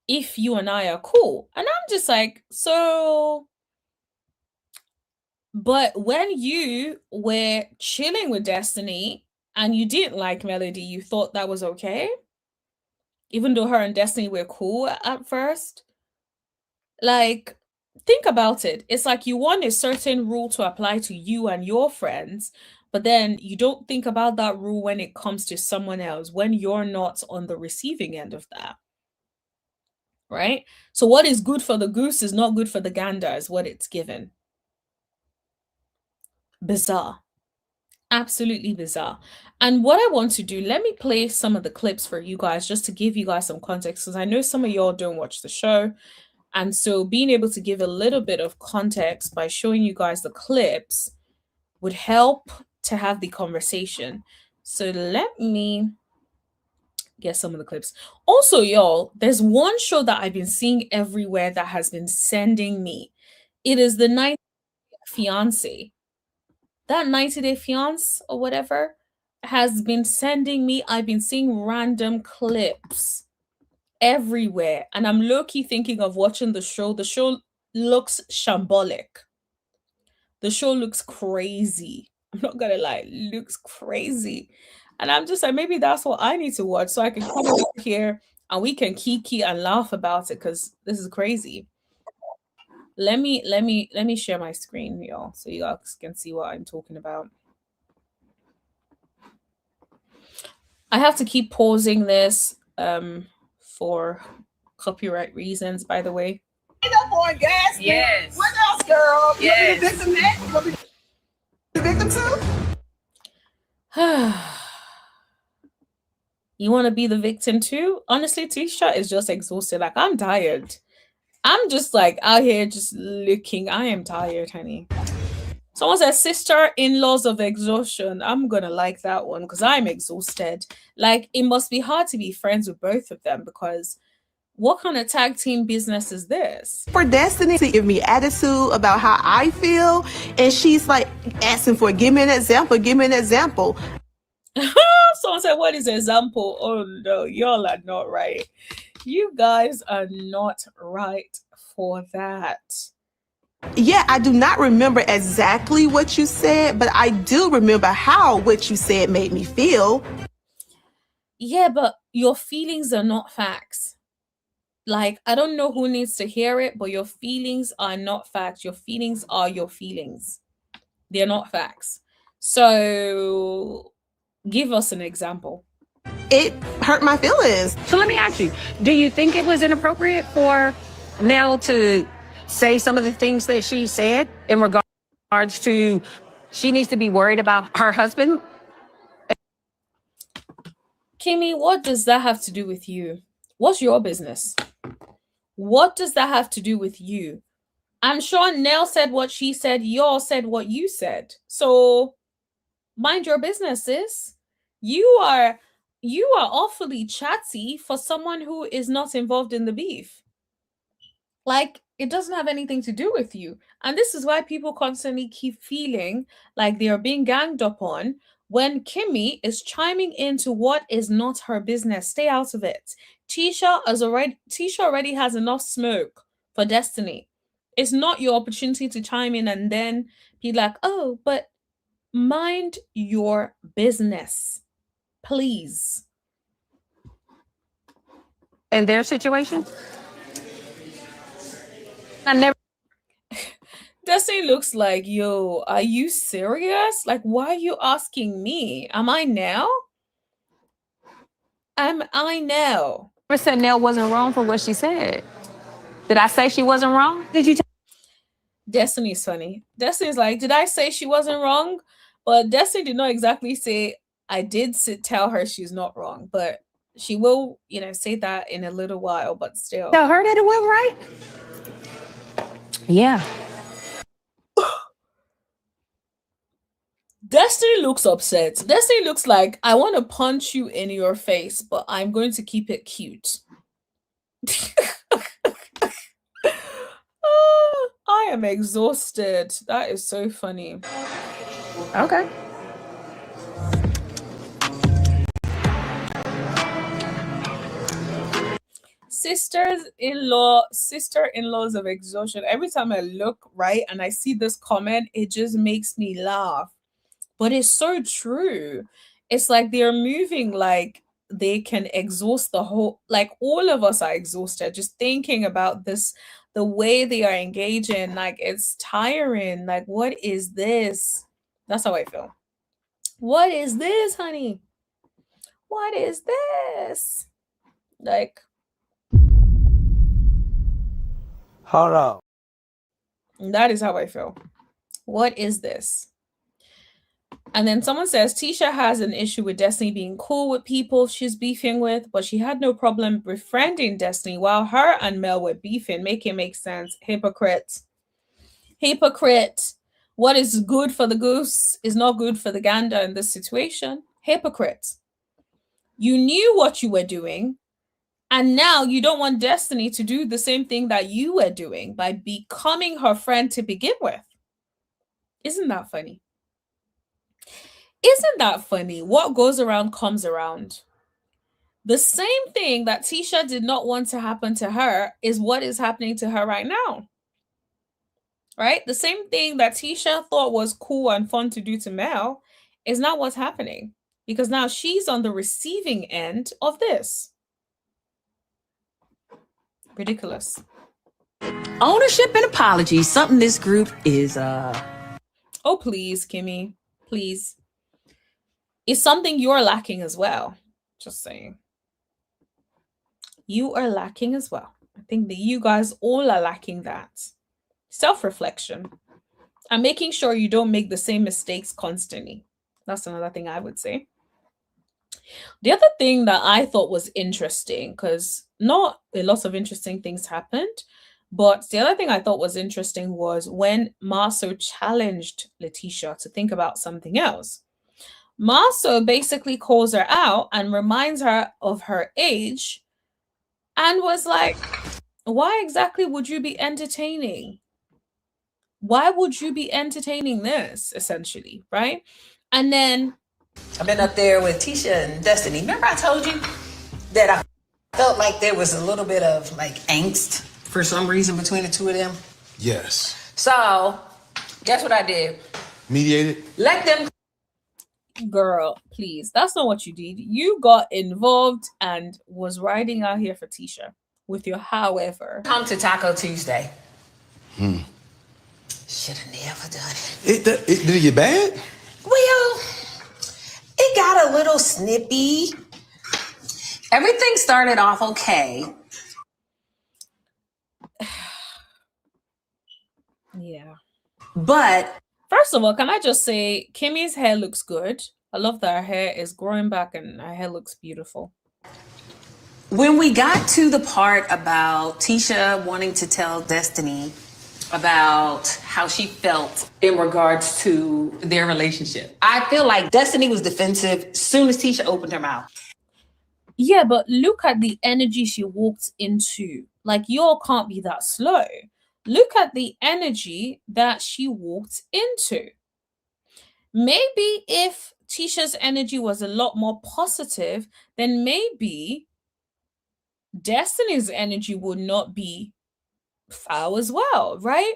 if you and I are cool. And I'm just like, so. But when you were chilling with Destiny and you didn't like Melody, you thought that was okay? Even though her and Destiny were cool at first? Like, think about it. It's like you want a certain rule to apply to you and your friends, but then you don't think about that rule when it comes to someone else, when you're not on the receiving end of that. Right? So what is good for the goose is not good for the gander, is what it's given. Bizarre. Absolutely bizarre. And what I want to do, let me play some of the clips for you guys just to give you guys some context, because I know some of y'all don't watch the show. And so being able to give a little bit of context by showing you guys the clips would help to have the conversation. So let me get some of the clips. Also, y'all, there's one show that I've been seeing everywhere that has been sending me. It is the 90 Day Fiance. That 90 Day Fiance or whatever has been sending me. I've been seeing random clips everywhere, and I'm low-key thinking of watching the show. The show looks shambolic. The show looks crazy. I'm not gonna lie, it looks crazy. And I'm just like, maybe that's what I need to watch so I can come over here and we can kiki and laugh about it, because this is crazy. Let me share my screen, y'all, so you guys can see what I'm talking about. I have to keep pausing this for copyright reasons, by the way. Up on gas. Yes. What else, girl? Yes. You want to be the victim next? You want to be the victim too? You want to be the victim too? Honestly, Tisha is just exhausted. Like, I'm tired. I'm just like out here just looking. I am tired, honey. Someone said sister-in-laws of exhaustion. I'm gonna like that one because I'm exhausted. Like, it must be hard to be friends with both of them, because what kind of tag team business is this? For Destiny to give me attitude about how I feel, and she's like asking for, give me an example, give me an example. Someone said, what is example? Oh no, y'all are not right. You guys are not right for that. Yeah, I do not remember exactly what you said, but I do remember how what you said made me feel. Yeah, but your feelings are not facts. Like, I don't know who needs to hear it, but your feelings are not facts. Your feelings are your feelings. They're not facts. So give us an example. It hurt my feelings. So let me ask you, do you think it was inappropriate for Nell to say some of the things that she said in regards to she needs to be worried about her husband? Kimmy, what does that have to do with you? What's your business? What does that have to do with you? I'm sure Nell said what she said. Y'all said what you said. So mind your business, sis. You are awfully chatty for someone who is not involved in the beef. Like, it doesn't have anything to do with you. And this is why people constantly keep feeling like they are being ganged up on when Kimmy is chiming into what is not her business. Stay out of it. Tisha already has enough smoke for Destiny. It's not your opportunity to chime in and then be like, oh, but mind your business, please. In their situation? I never. Destiny looks like, yo, are you serious? Like, why are you asking me? Am I now? Am I now? I never said Nell wasn't wrong for what she said. Did I say she wasn't wrong? Did you? Destiny's funny. Destiny's like, did I say she wasn't wrong? But Destiny did not exactly say, I did tell her she's not wrong. But she will, say that in a little while, but still. Tell her that it went right? Yeah. Destiny looks upset. Destiny looks like, I want to punch you in your face, but I'm going to keep it cute. I am exhausted. That is so funny. Okay. Sister-in-laws of exhaustion. Every time I look right and I see this comment, it just makes me laugh. But it's so true. It's like they're moving like they can exhaust the whole, like all of us are exhausted just thinking about this, the way they are engaging. Like, it's tiring. Like, what is this? That's how I feel. What is this, honey? What is this? Like, hold on. That is how I feel. What is this? And then someone says, Tisha has an issue with Destiny being cool with people she's beefing with, but she had no problem befriending Destiny while her and Mel were beefing. Make it make sense. Hypocrite. Hypocrite. What is good for the goose is not good for the gander in this situation. Hypocrite. You knew what you were doing, and now you don't want Destiny to do the same thing that you were doing by becoming her friend to begin with. Isn't that funny? Isn't that funny? What goes around comes around. The same thing that Tisha did not want to happen to her is what is happening to her right now. Right? The same thing that Tisha thought was cool and fun to do to Mel is not what's happening, because now she's on the receiving end of this. Ridiculous. Ownership and apology, something this group is Oh, please, Kimmy. Please. It's something you're lacking as well. Just saying. You are lacking as well. I think that you guys all are lacking that. Self-reflection. And making sure you don't make the same mistakes constantly. That's another thing I would say. The other thing that I thought was interesting, because not a lot of interesting things happened, but the other thing I thought was interesting was when Marsau challenged Letitia to think about something else. Marsau basically calls her out and reminds her of her age and was like, why exactly would you be entertaining? Why would you be entertaining this, essentially, right? And then I've been up there with Tisha and Destiny. Remember I told you that I felt like there was a little bit of like angst for some reason between the two of them? Yes. So, guess what I did? Mediated? Let them. Girl, please. That's not what you did. You got involved and was riding out here for Tisha with your however. Come to Taco Tuesday. Hmm. Should have never done it. Did it get bad? Well, it got a little snippy. Everything started off okay. Yeah. But first of all, can I just say Kimmy's hair looks good. I love that her hair is growing back and her hair looks beautiful. When we got to the part about Tisha wanting to tell Destiny about how she felt in regards to their relationship, I feel like Destiny was defensive as soon as Tisha opened her mouth. Yeah, but look at the energy she walked into. Like, y'all can't be that slow. Look at the energy that she walked into. Maybe if Tisha's energy was a lot more positive, then maybe Destiny's energy would not be foul as well, right?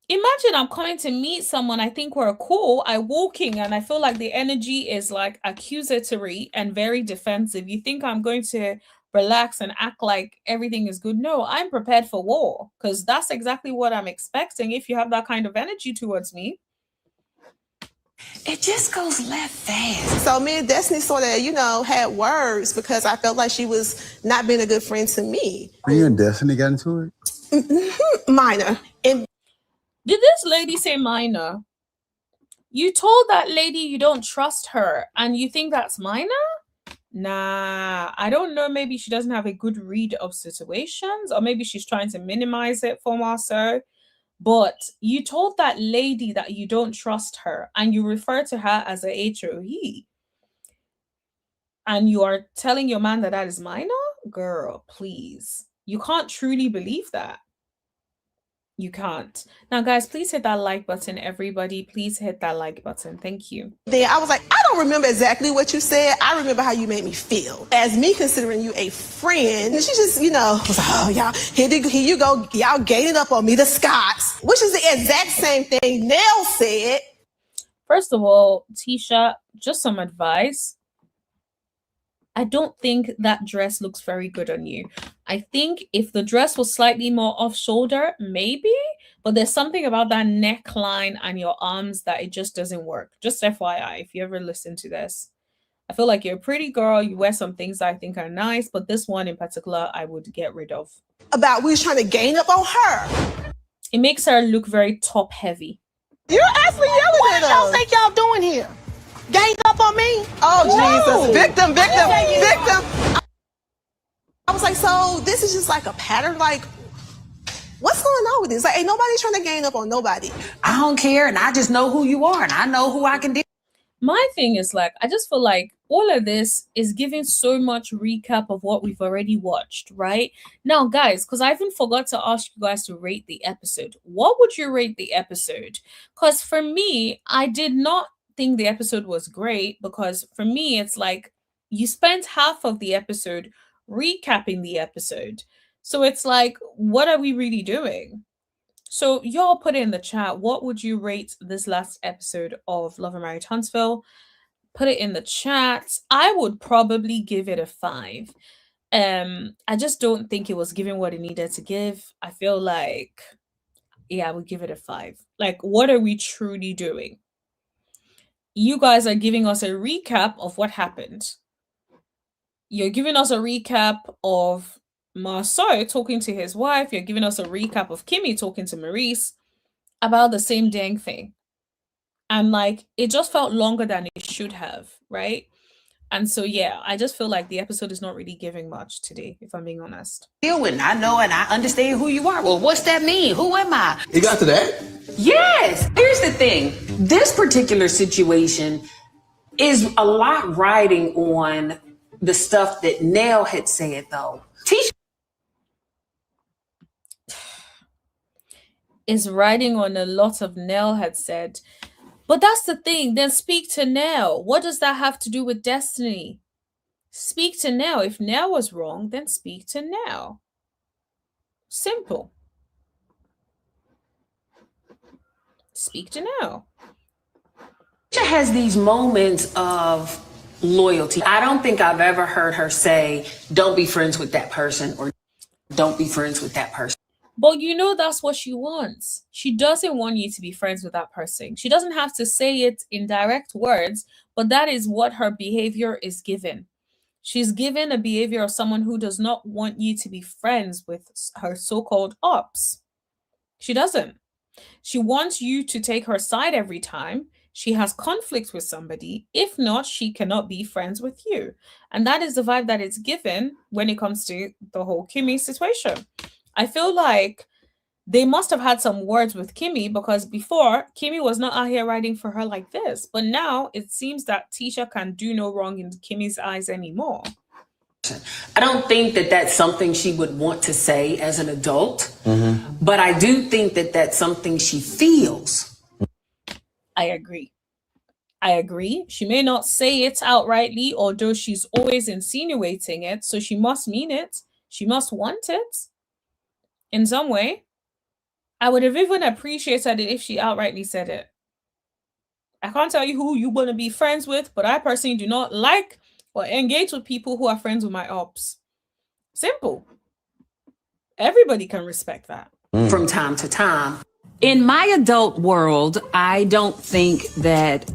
Imagine I'm coming to meet someone, I think we're cool, I walk in and I feel like the energy is like accusatory and very defensive. You think I'm going to relax and act like everything is good? No, I'm prepared for war, because that's exactly what I'm expecting if you have that kind of energy towards me. It just goes left fast. So me and Destiny sort of, had words because I felt like she was not being a good friend to me. You and Destiny got into it? Minor. And did this lady say minor? You told that lady you don't trust her and you think that's minor? Nah, I don't know. Maybe she doesn't have a good read of situations, or maybe she's trying to minimize it for Marsau. But you told that lady that you don't trust her and you refer to her as a H or he. And you are telling your man that that is minor? Girl, please. You can't truly believe that. You can't. Now, guys, please hit that like button. Everybody, please hit that like button. Thank you. then I was like, I don't remember exactly what you said. I remember how you made me feel. As me considering you a friend, and she just, was like, oh, y'all, here you go. Y'all gaining up on me, the Scots, which is the exact same thing Nell said. First of all, Tisha, just some advice. I don't think that dress looks very good on you. I think if the dress was slightly more off shoulder, maybe, but there's something about that neckline and your arms that it just doesn't work. Just FYI, if you ever listen to this. I feel like you're a pretty girl. You wear some things that I think are nice, but this one in particular, I would get rid of. About we was trying to gain up on her. It makes her look very top heavy. You're actually yelling at us. What y'all think y'all doing here? Gang up on me? Oh, Jesus. Victim. I was like, so this is just like a pattern? Like, what's going on with this? Like, ain't nobody trying to gang up on nobody. I don't care, and I just know who you are, and I know who I can deal. My thing is, like, I just feel like all of this is giving so much recap of what we've already watched, right? Now, guys, because I even forgot to ask you guys to rate the episode. What would you rate the episode? Because for me, I did not think the episode was great, because for me, it's like you spent half of the episode recapping the episode. So it's like, what are we really doing? So y'all put it in the chat. What would you rate this last episode of Love and Married Huntsville? Put it in the chat. I would probably give it a 5. I just don't think it was giving what it needed to give. I feel like, yeah, I would give it a 5. Like, what are we truly doing? You guys are giving us a recap of what happened. You're giving us a recap of Marsau talking to his wife. You're giving us a recap of Kimmy talking to Maurice about the same dang thing. And like, it just felt longer than it should have, right? And so, yeah, I just feel like the episode is not really giving much today, if I'm being honest. Deal with, I know and I understand who you are. Well, what's that mean? Who am I? You got to that? Yes. Here's the thing. This particular situation is a lot riding on the stuff that Nell had said, though. Tisha is riding on a lot of Nell had said. But that's the thing. Then speak to Nell. What does that have to do with Destiny? Speak to Nell. If Nell was wrong, then speak to Nell. Simple. Speak to Nell. Tisha has these moments of loyalty. I don't think I've ever heard her say, don't be friends with that person, or don't be friends with that person. But you know that's what she wants. She doesn't want you to be friends with that person. She doesn't have to say it in direct words, but that is what her behavior is given. She's given a behavior of someone who does not want you to be friends with her so-called ops. She doesn't. She wants you to take her side every time she has conflict with somebody. If not, she cannot be friends with you. And that is the vibe that it's given when it comes to the whole Kimmy situation. I feel like they must have had some words with Kimmy, because before, Kimmy was not out here riding for her like this. But now it seems that Tisha can do no wrong in Kimmy's eyes anymore. I don't think that that's something she would want to say as an adult, but I do think that that's something she feels. I agree. I agree. She may not say it outrightly, although she's always insinuating it. So she must mean it. She must want it in some way. I would have even appreciated it if she outrightly said it. I can't tell you who you want to be friends with, but I personally do not like or engage with people who are friends with my ops. Simple. Everybody can respect that. From time to time. In my adult world, I don't think that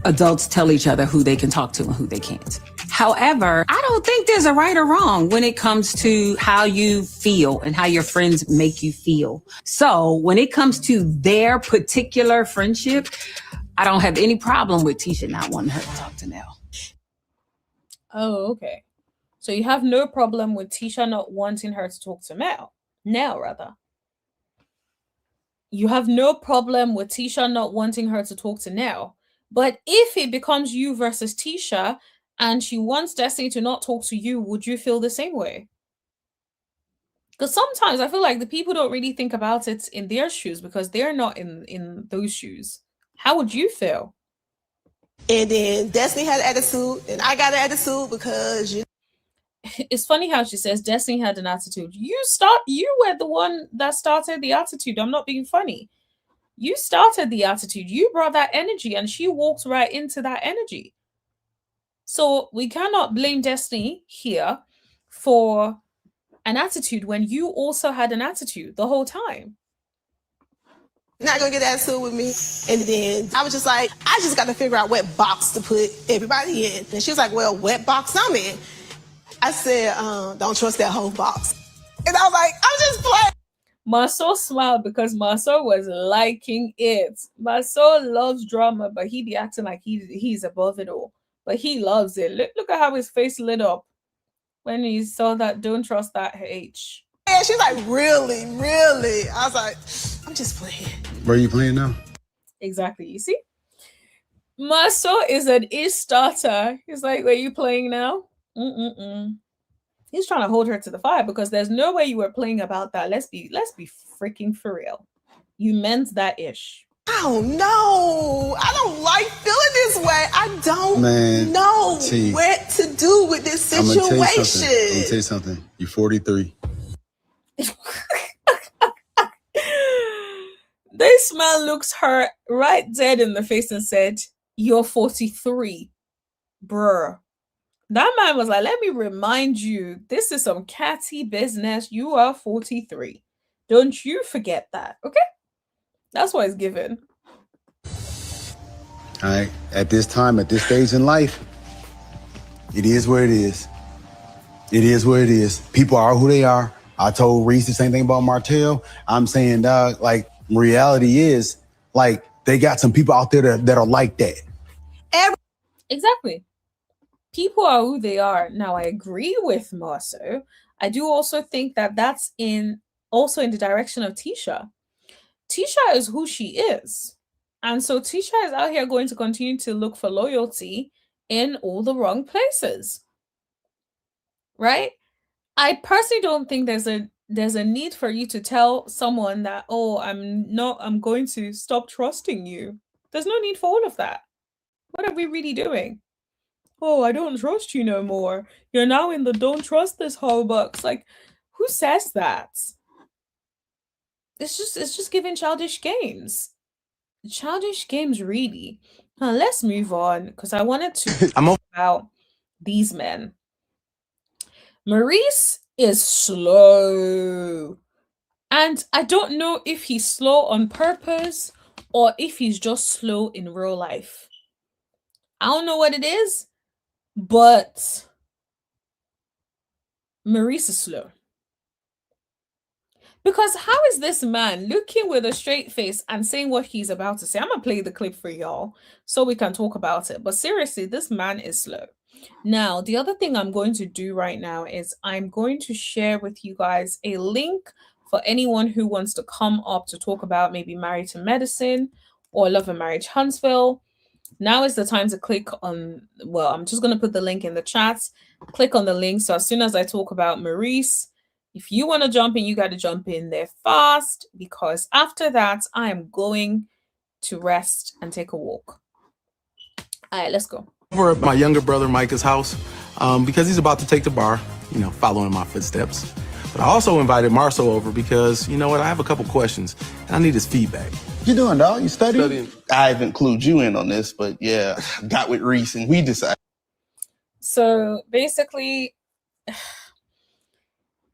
adults tell each other who they can talk to and who they can't. However, I don't think there's a right or wrong when it comes to how you feel and how your friends make you feel. So when it comes to their particular friendship, I don't have any problem with Tisha not wanting her to talk to Nell. Oh, okay. So you have no problem with Tisha not wanting her to talk to Nell, rather. You have no problem with Tisha not wanting her to talk to Nell. But if it becomes you versus Tisha and she wants Destiny to not talk to you, would you feel the same way? Because sometimes I feel like the people don't really think about it in their shoes because they're not in those shoes. How would you feel? And then Destiny had an attitude, and I got an attitude because It's funny how she says Destiny had an attitude. You were the one that started the attitude. I'm not being funny. You started the attitude. You brought that energy, and she walked right into that energy. So we cannot blame Destiny here for an attitude when you also had an attitude the whole time. not gonna get attitude with me. And then I was just like, I just got to figure out what box to put everybody in. And she was like, well, what box I'm in? I said, don't trust that whole box. And I was like, I'm just playing. Marsau smiled because Marsau was liking it. Marsau loves drama, but he be acting like he's above it all. But he loves it. Look at how his face lit up when he saw that don't trust that H. And she's like, really, really? I was like, I'm just playing. Where are you playing now? Exactly. You see? Marsau is an ish starter. He's like, where are you playing now? He's trying to hold her to the fire because there's no way you were playing about that. Let's be freaking for real. You meant that ish. Oh no, I don't like feeling this way. I don't know what to do with this situation. I'm gonna tell you something. You're 43. This man looks her right dead in the face and said, "You're 43, bruh." That man was like, let me remind you, this is some catty business. You are 43. Don't you forget that, okay? That's what it's given. All right. At this time, at this stage in life, it is what it is. It is what it is. People are who they are. I told Reese the same thing about Martell. I'm saying, dog, like, reality is, like, they got some people out there that are like that. Exactly. People are who they are. Now, I agree with Marsau. I do also think that that's also in the direction of Tisha. Tisha is who she is. And so Tisha is out here going to continue to look for loyalty in all the wrong places. Right? I personally don't think there's a need for you to tell someone that, oh, I'm going to stop trusting you. There's no need for all of that. What are we really doing? Oh, I don't trust you no more. You're now in the don't trust this whole box. Like, who says that? It's just giving childish games. Childish games, really. Now, let's move on because I wanted to talk about these men. Maurice is slow. And I don't know if he's slow on purpose or if he's just slow in real life. I don't know what it is, but Maurice is slow. Because how is this man looking with a straight face and saying what he's about to say? I'm going to play the clip for y'all so we can talk about it. But seriously, this man is slow. Now, the other thing I'm going to do right now is I'm going to share with you guys a link for anyone who wants to come up to talk about maybe Married to Medicine or Love and Marriage Huntsville. Now is the time to click on, well, I'm just going to put the link in the chat. Click on the link. So as soon as I talk about Maurice, if you want to jump in, you got to jump in there fast, because after that, I am going to rest and take a walk. All right, let's go. Over at my younger brother Micah's house because he's about to take the bar, following my footsteps. But I also invited Marsau over because, you know what, I have a couple questions and I need his feedback. You doing, dog? You studying? I haven't clued you in on this, but yeah, got with Reese and we decided. So basically,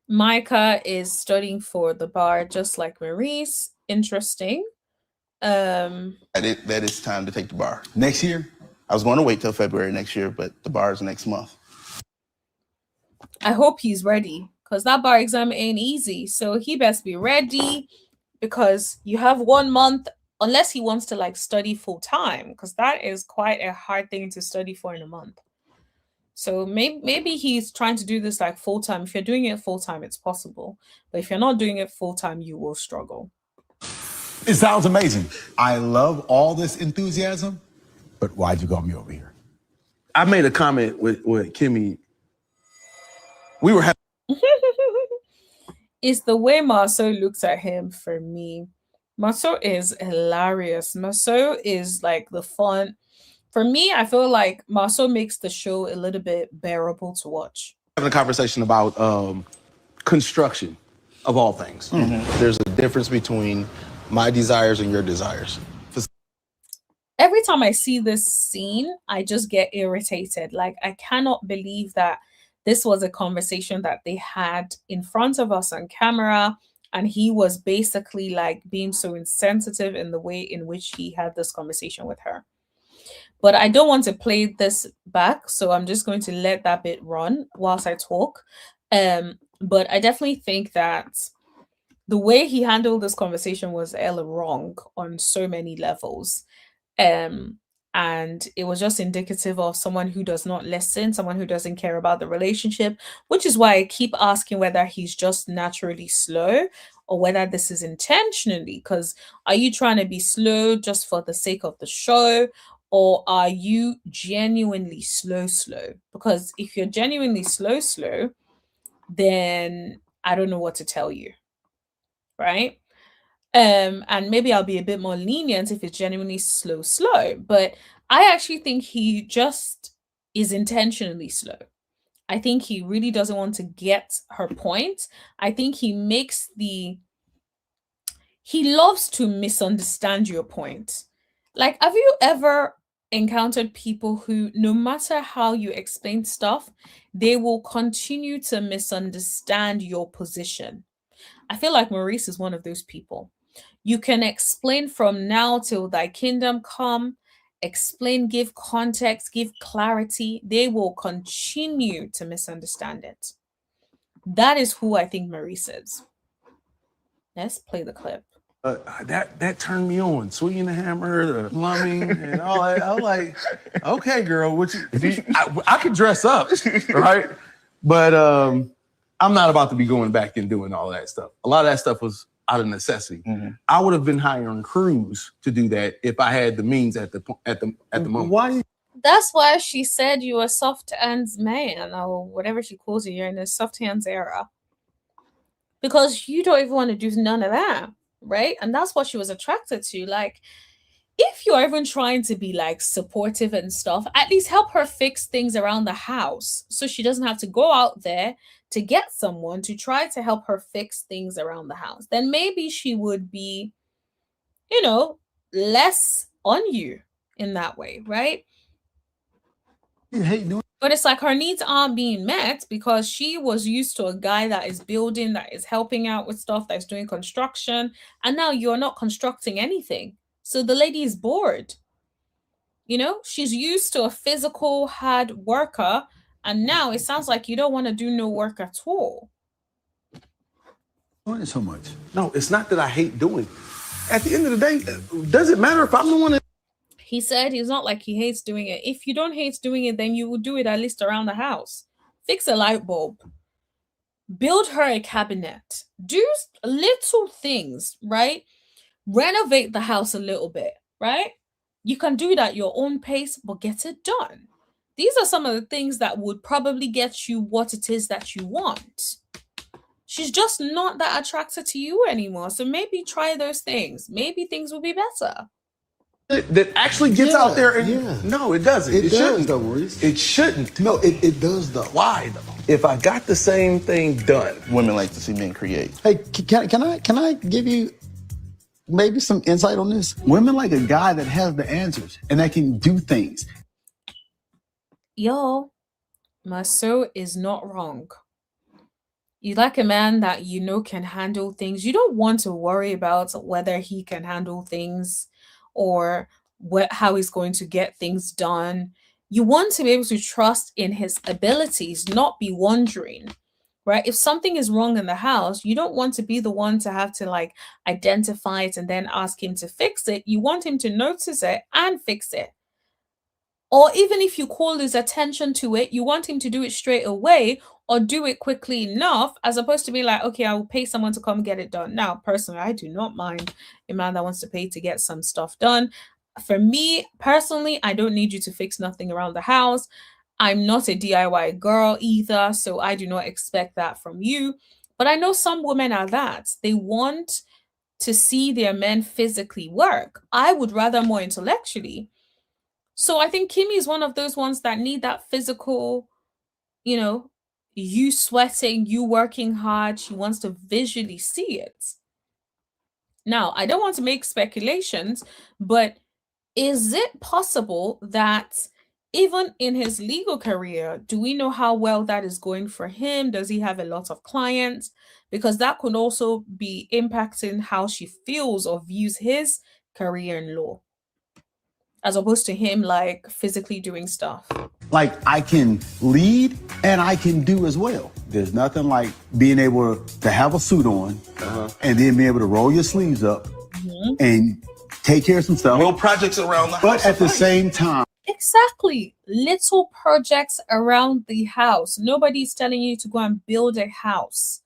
Micah is studying for the bar just like Maurice. Interesting. That it's time to take the bar. Next year? I was going to wait till February next year, but the bar is next month. I hope he's ready, because that bar exam ain't easy. So he best be ready, because you have 1 month, unless he wants to like study full time, because that is quite a hard thing to study for in a month. So maybe he's trying to do this like full time. If you're doing it full time, it's possible. But if you're not doing it full time, you will struggle. It sounds amazing. I love all this enthusiasm, but why'd you call me over here? I made a comment with Kimmy. We were having. It's the way Marsau looks at him for me. Marsau is hilarious. Marsau is like the fun. For me, I feel like Marsau makes the show a little bit bearable to watch. Having a conversation about construction of all things. Mm-hmm. There's a difference between my desires and your desires. Every time I see this scene, I just get irritated. Like, I cannot believe that this was a conversation that they had in front of us on camera, and he was basically like being so insensitive in the way in which he had this conversation with her. But I don't want to play this back, so I'm just going to let that bit run whilst I talk. But I definitely think that the way he handled this conversation was wrong on so many levels. And it was just indicative of someone who does not listen, someone who doesn't care about the relationship, which is why I keep asking whether he's just naturally slow or whether this is intentionally. Because are you trying to be slow just for the sake of the show? Or are you genuinely slow? Because if you're genuinely slow, then I don't know what to tell you, right? And maybe I'll be a bit more lenient if it's genuinely slow. But I actually think he just is intentionally slow. I think he really doesn't want to get her point. I think he loves to misunderstand your point. Like, have you ever encountered people who, no matter how you explain stuff, they will continue to misunderstand your position? I feel like Maurice is one of those people. You can explain from now till thy kingdom come, explain, give context, give clarity. They will continue to misunderstand it. That is who I think Maurice is. Let's play the clip. That turned me on. Swinging the hammer, the plumbing, and all that. I was like, okay, girl, I could dress up, right? But I'm not about to be going back and doing all that stuff. A lot of that stuff was out of necessity. Mm-hmm. I would have been hiring crews to do that if I had the means at the moment. Why? That's why she said you a soft hands man, or whatever she calls you. You're in a soft hands era. Because you don't even want to do none of that, right? And that's what she was attracted to. Like, if you're even trying to be like supportive and stuff, at least help her fix things around the house so she doesn't have to go out there to get someone to try to help her fix things around the house. Then maybe she would be, less on you in that way, right? You hate doing. But it's like her needs aren't being met because she was used to a guy that is building, that is helping out with stuff, that's doing construction, and now you're not constructing anything. So the lady is bored. You know, she's used to a physical hard worker, and now it sounds like you don't want to do no work at all. Doing it so much. No, it's not that I hate doing. At the end of the day, does it matter if I'm the one that... He said it's not like he hates doing it. If you don't hate doing it, then you would do it at least around the house. Fix a light bulb. Build her a cabinet. Do little things, right? Renovate the house a little bit, right? You can do it at your own pace, but get it done. These are some of the things that would probably get you what it is that you want. She's just not that attracted to you anymore. So maybe try those things. Maybe things will be better. That actually gets out there and no, it doesn't. It does, shouldn't. though, Maurice. It shouldn't. No, it does though. Why though? If I got the same thing done, Women like to see men create. Hey, can I give you maybe some insight on this? Women like a guy that has the answers and that can do things. Yo, Marsau is not wrong. You like a man that you know can handle things. You don't want to worry about whether he can handle things or how he's going to get things done. You want to be able to trust in his abilities, not be wondering, right? If something is wrong in the house, you don't want to be the one to have to like identify it and then ask him to fix it. You want him to notice it and fix it. Or even if you call his attention to it, you want him to do it straight away or do it quickly enough, as opposed to be like, okay, I will pay someone to come get it done. Now, personally, I do not mind a man that wants to pay to get some stuff done. For me, personally, I don't need you to fix nothing around the house. I'm not a DIY girl either, so I do not expect that from you. But I know some women are that. They want to see their men physically work. I would rather more intellectually. So I think Kimmy is one of those ones that need that physical, you know, you sweating, you working hard. She wants to visually see it. Now, I don't want to make speculations, but is it possible that even in his legal career, do we know how well that is going for him? Does he have a lot of clients? Because that could also be impacting how she feels or views his career in law, as opposed to him like physically doing stuff. Like I can lead and I can do as well. There's nothing like being able to have a suit on and then be able to roll your sleeves up and take care of some stuff. Little projects around the house. But at the same time. Exactly. Little projects around the house. Nobody's telling you to go and build a house.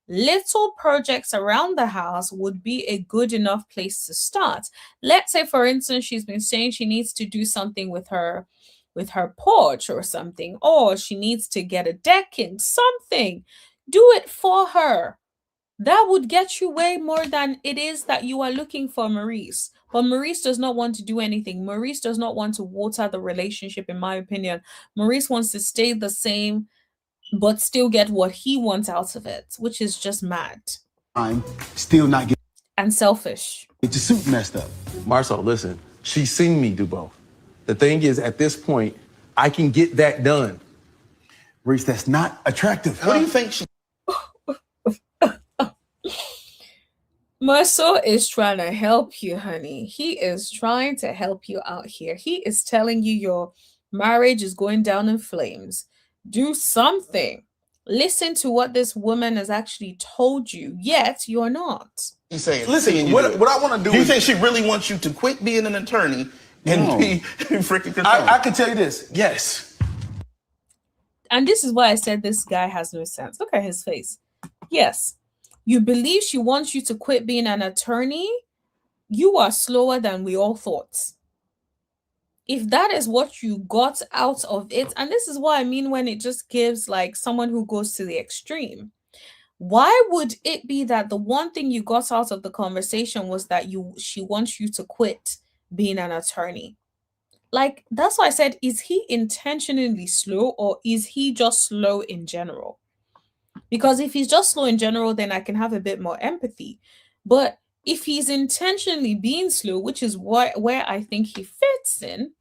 Little projects around the house would be a good enough place to start. Let's say, for instance, she's been saying she needs to do something with her porch or something, or she needs to get a decking, something. Do it for her. That would get you way more than it is that you are looking for Maurice. But Maurice does not want to do anything. Maurice does not want to water the relationship, in my opinion. Maurice wants to stay the same, but still get what he wants out of it, which is just mad. I'm still not getting and selfish. Get your suit messed up. Marsau, listen, she's seen me do both. The thing is, at this point, I can get that done. Reese, that's not attractive. What do you think she... Marsau is trying to help you, honey. He is trying to help you out here. He is telling you your marriage is going down in flames. Do something. Listen to what this woman has actually told you, yet you're not. He's saying, listen, what I want to do you is... think she really wants you to quit being an attorney and be freaking concerned? I can tell you this, yes. And this is why I said this guy has no sense. Look at his face. Yes. You believe she wants you to quit being an attorney? You are slower than we all thought. If that is what you got out of it, and this is what I mean when it just gives like someone who goes to the extreme. Why would it be that the one thing you got out of the conversation was that she wants you to quit being an attorney? Like, that's why I said, is he intentionally slow or is he just slow in general? Because if he's just slow in general, then I can have a bit more empathy. But if he's intentionally being slow, which is where I think he fits in,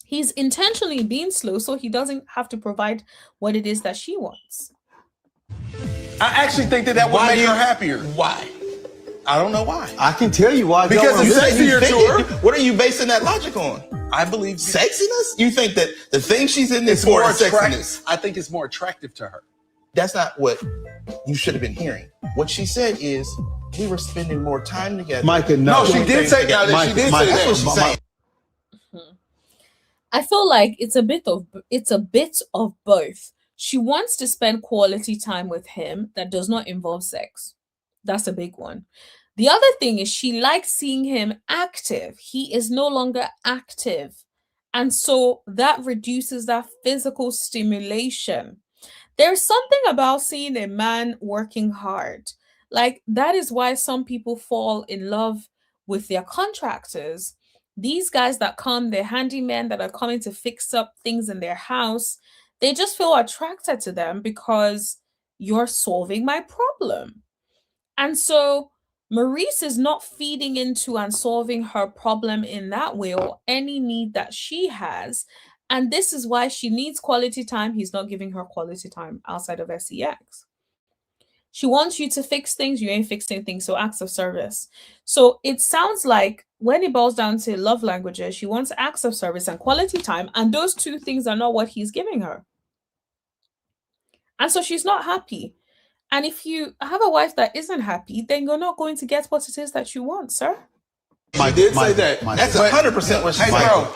He's intentionally being slow so he doesn't have to provide what it is that she wants. I actually think that would make her happier. Why? I don't know why. I can tell you why. Because Joe, it's sexier to her. What are you basing that logic on? I believe sexiness. You think that the thing she's in this it's more for is attractive. sexiness? I think it's more attractive to her. That's not what you should have been hearing. What she said is we were spending more time together. Micah, no. She did say that. She did say that. That's what she's saying. I feel like it's a bit of both. She wants to spend quality time with him that does not involve sex. That's a big one. The other thing is she likes seeing him active. He is no longer active. And so that reduces that physical stimulation. There's something about seeing a man working hard. Like, that is why some people fall in love with their contractors. These guys that come, they're handymen that are coming to fix up things in their house. They just feel attracted to them because you're solving my problem. And so Maurice is not feeding into and solving her problem in that way or any need that she has. And this is why she needs quality time. He's not giving her quality time outside of sex. She wants you to fix things. You ain't fixing things. So acts of service. So it sounds like when it boils down to love languages, she wants acts of service and quality time. And those two things are not what he's giving her. And so she's not happy. And if you have a wife that isn't happy, then you're not going to get what it is that you want, sir. She did say that. That's 100% what she said.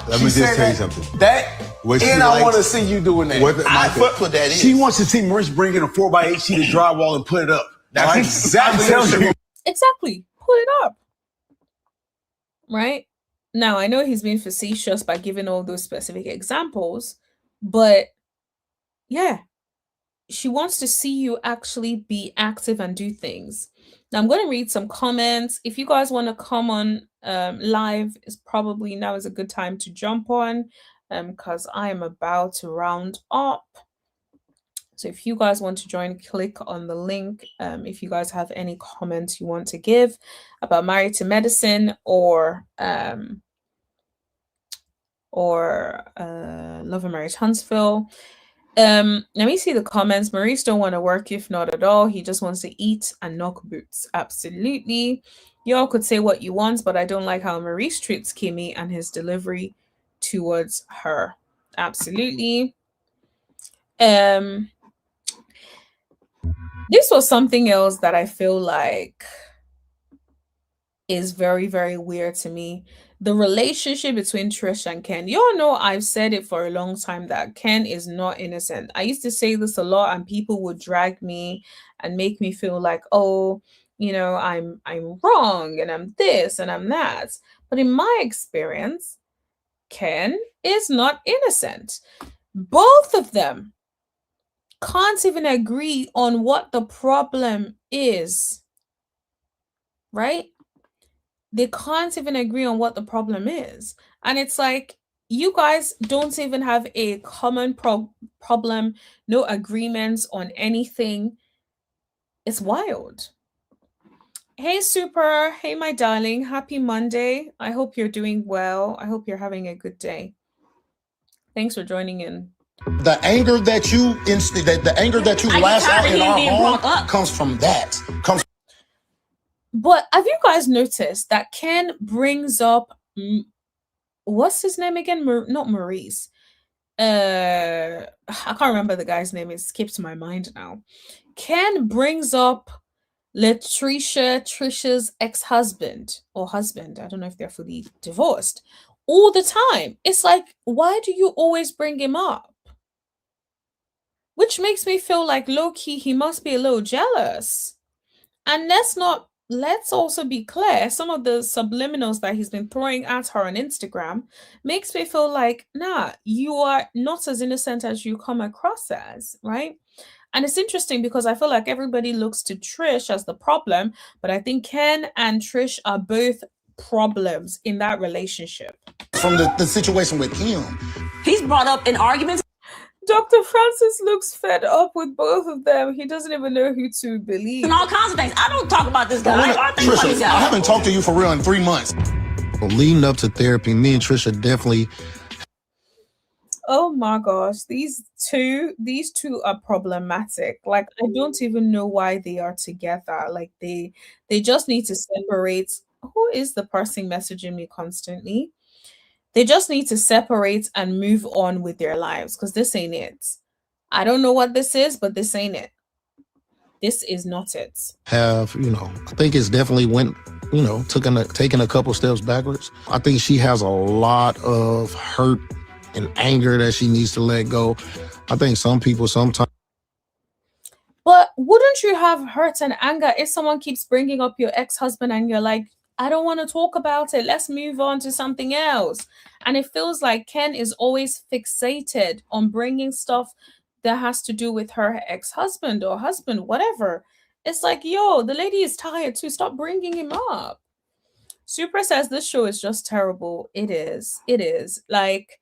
Let me just tell you something. I want to see you doing that. I fuck with that. She wants to see Maurice bring in a 4x8 sheet of drywall and put it up. That's exactly. Exactly. Pull it up. Right? Now, I know he's being facetious by giving all those specific examples, but yeah, she wants to see you actually be active and do things. Now, I'm going to read some comments. If you guys want to come on live, it's probably now is a good time to jump on because I am about to round up. So if you guys want to join, click on the link. If you guys have any comments you want to give about Married to Medicine or Love and Marriage Huntsville. Let me see the comments. Maurice don't want to work, if not at all. He just wants to eat and knock boots. Absolutely. Y'all could say what you want, but I don't like how Maurice treats Kimmy and his delivery towards her. Absolutely. This was something else that I feel like is very, very weird to me. The relationship between Trish and Ken. You all know I've said it for a long time that Ken is not innocent. I used to say this a lot and people would drag me and make me feel like, oh, you know, I'm wrong and I'm this and I'm that. But in my experience, Ken is not innocent. Both of them can't even agree on what the problem is, right? They can't even agree on what the problem is. And it's like, you guys don't even have a common problem, no agreements on anything. It's wild. Hey, Super. Hey, my darling. Happy Monday. I hope you're doing well. I hope you're having a good day. Thanks for joining in. The anger that you lash out in our home comes from that. But have you guys noticed that Ken brings up, what's his name again? Not Maurice. I can't remember the guy's name. It skipped my mind now. Ken brings up Trisha's ex-husband or husband. I don't know if they're fully divorced. All the time. It's like, why do you always bring him up? Which makes me feel like low-key he must be a little jealous. And let's also be clear, some of the subliminals that he's been throwing at her on Instagram makes me feel like, nah, you are not as innocent as you come across as, right? And it's interesting because I feel like everybody looks to Trish as the problem, but I think Ken and Trish are both problems in that relationship. From the situation with him. He's brought up in arguments. Dr. Francis looks fed up with both of them. He doesn't even know who to believe. And all kinds of things. I don't talk about this guy. Trisha, I haven't talked to you for real in 3 months. Leading up to therapy, me and Trisha definitely Oh my gosh, these two are problematic. Like I don't even know why they are together. Like they just need to separate. Who is the person messaging me constantly? They just need to separate and move on with their lives because this ain't it. I don't know what this is, but this ain't it. This is not it. Have, I think it's definitely went, taking a couple steps backwards. I think she has a lot of hurt and anger that she needs to let go. I think some people sometimes. But wouldn't you have hurt and anger if someone keeps bringing up your ex-husband and you're like, I don't want to talk about it. Let's move on to something else. And it feels like Ken is always fixated on bringing stuff that has to do with her ex-husband or husband, whatever. It's like, yo, the lady is tired too. Stop bringing him up. Super says this show is just terrible. It is. It is. Like,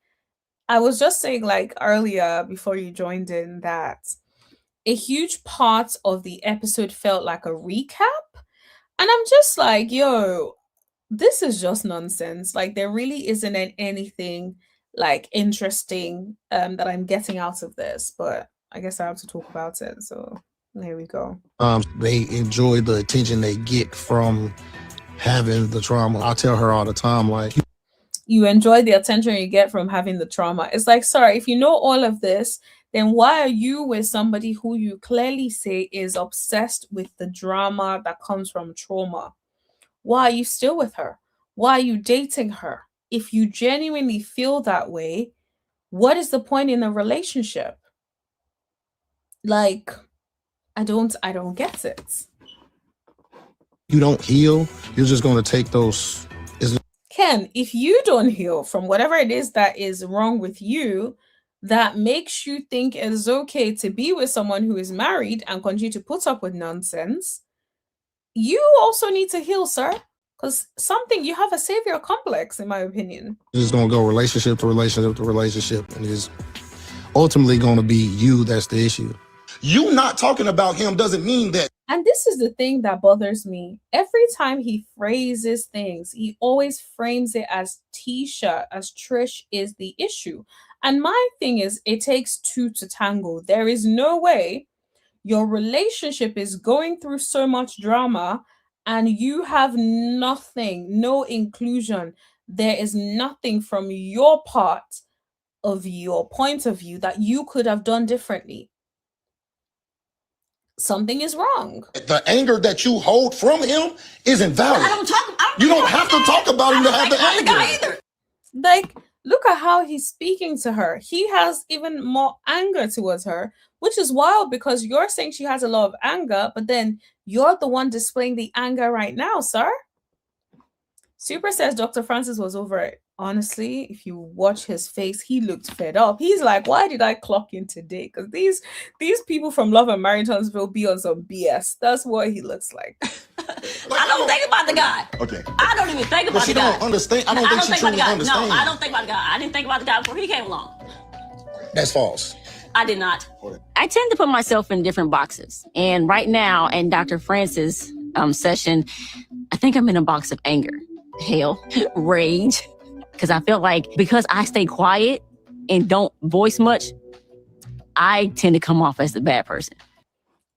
I was just saying, like, earlier before you joined in that a huge part of the episode felt like a recap. And I'm just like, yo, this is just nonsense. Like there really isn't anything like interesting that I'm getting out of this, but I guess I have to talk about it. So there we go. They enjoy the attention they get from having the trauma. I tell her all the time, like, you enjoy the attention you get from having the trauma. It's like, sorry, if you know all of this, then why are you with somebody who you clearly say is obsessed with the drama that comes from trauma? Why are you still with her? Why are you dating her? If you genuinely feel that way, what is the point in a relationship? Like, I don't get it. You don't heal, you're just going to take those. Ken, if you don't heal from whatever it is that is wrong with you, that makes you think it is okay to be with someone who is married and continue to put up with nonsense, you also need to heal, sir. Because you have a savior complex, in my opinion. It's just going to go relationship to relationship to relationship, and it's ultimately going to be you that's the issue. You not talking about him doesn't mean that. And this is the thing that bothers me. Every time he phrases things, he always frames it as Tisha, as Trish is the issue. And my thing is, it takes two to tango. There is no way your relationship is going through so much drama and you have nothing, no inclusion. There is nothing from your part of your point of view that you could have done differently. Something is wrong. The anger that you hold from him isn't valid. You don't have to talk about him to have the anger. Like, look at how he's speaking to her. He has even more anger towards her, which is wild because you're saying she has a lot of anger, but then you're the one displaying the anger right now, sir. Super says Dr. Francis was over it. Honestly, if you watch his face, he looked fed up. He's like, why did I clock in today? Because these people from Love and Marriage will be on some BS. That's what he looks like. I don't think about the guy. Okay. I don't even think about the guy. Don't understand. I don't think she truly understands. No, I don't think about the guy. I didn't think about the guy before he came along. That's false. I did not. I tend to put myself in different boxes. And right now, in Dr. Francis' session, I think I'm in a box of anger, hell, rage. Because I feel like because I stay quiet and don't voice much, I tend to come off as the bad person.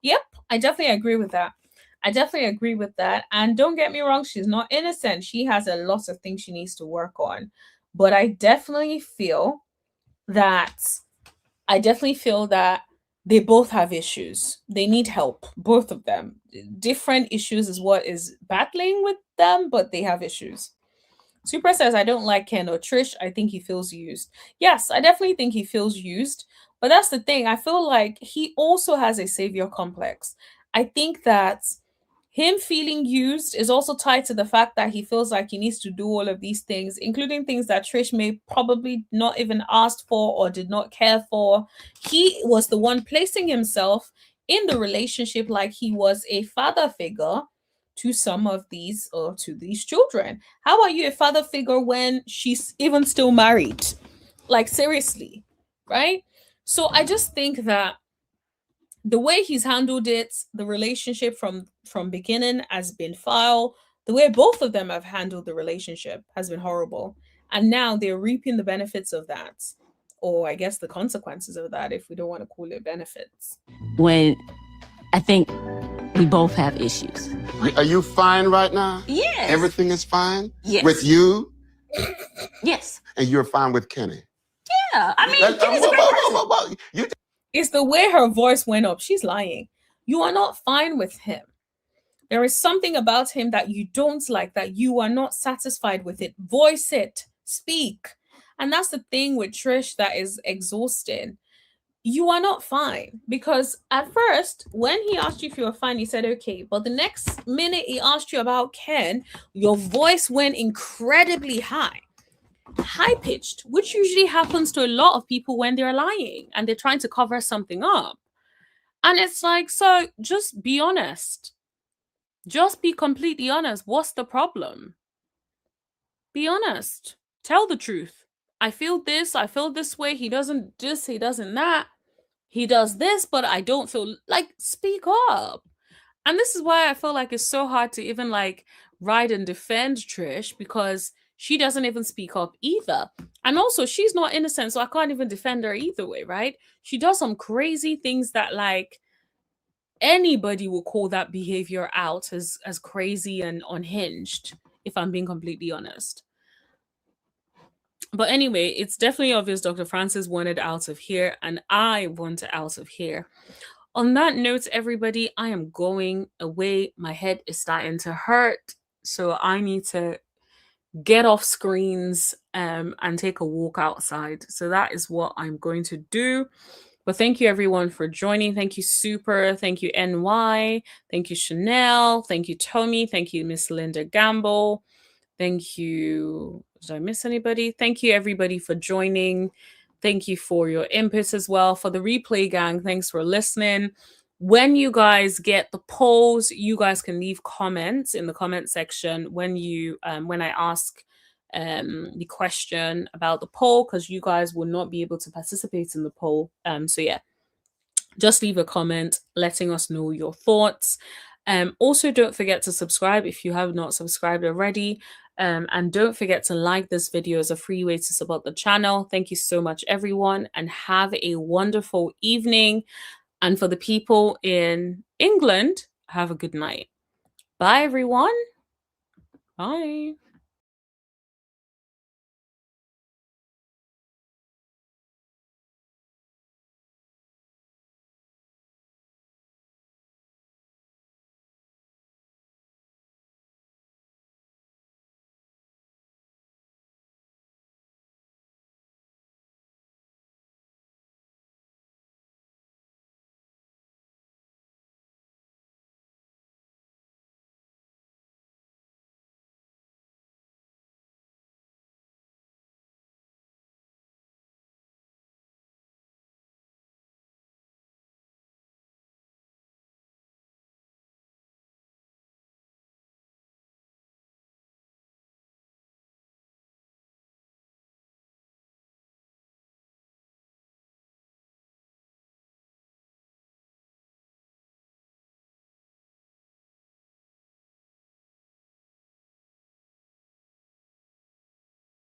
Yep, I definitely agree with that. And don't get me wrong, she's not innocent. She has a lot of things she needs to work on. But I definitely feel that they both have issues. They need help, both of them. Different issues is what is battling with them, but they have issues. Super says, I don't like Ken or Trish. I think he feels used. Yes, I definitely think he feels used. But that's the thing. I feel like he also has a savior complex. I think that him feeling used is also tied to the fact that he feels like he needs to do all of these things, including things that Trish may probably not even asked for or did not care for. He was the one placing himself in the relationship like he was a father figure to some of these or to these children. How are you a father figure when she's even still married? Like, seriously, right? So I just think that the way he's handled it, the relationship from beginning has been foul. The way both of them have handled the relationship has been horrible. And now they're reaping the benefits of that. or I guess the consequences of that, if we don't want to call it benefits. When I think we both have issues. Are you fine right now? Yes. Everything is fine? Yes. With you? Yes. And you're fine with Kenny? Yeah. I mean, Kenny's a great person. It's the way her voice went up. She's lying. You are not fine with him. There is something about him that you don't like, that you are not satisfied with it. Voice it. Speak. And that's the thing with Trish that is exhausting. You are not fine, because at first, when he asked you if you were fine, you said okay. But the next minute he asked you about Ken, your voice went incredibly high pitched, which usually happens to a lot of people when they're lying and they're trying to cover something up. And it's like, so just be honest. Just be completely honest. What's the problem? Be honest. Tell the truth. I feel this way. He doesn't this, he doesn't that. He does this, but I don't feel like, speak up. And this is why I feel like it's so hard to even like ride and defend Trish, because she doesn't even speak up either. And also, she's not innocent, so I can't even defend her either way, right? She does some crazy things that like anybody will call that behavior out as crazy and unhinged, if I'm being completely honest. But anyway, it's definitely obvious Dr. Francis wanted out of here, and I want out of here. On that note, everybody, I am going away. My head is starting to hurt, so I need to get off screens and take a walk outside. So that is what I'm going to do. But thank you everyone for joining. Thank you Super. Thank you NY. Thank you Chanel. Thank you Tommy. Thank you Miss Linda Gamble. Thank you. Did I miss anybody? Thank you everybody for joining. Thank you for your inputs as well. For the replay gang, thanks for listening. When you guys get the polls, you guys can leave comments in the comment section when you when I ask the question about the poll, because you guys will not be able to participate in the poll. So yeah, just leave a comment letting us know your thoughts. Also, don't forget to subscribe if you have not subscribed already. And don't forget to like this video as a free way to support the channel. Thank you so much, everyone, and have a wonderful evening. And for the people in England, have a good night. Bye, everyone. Bye.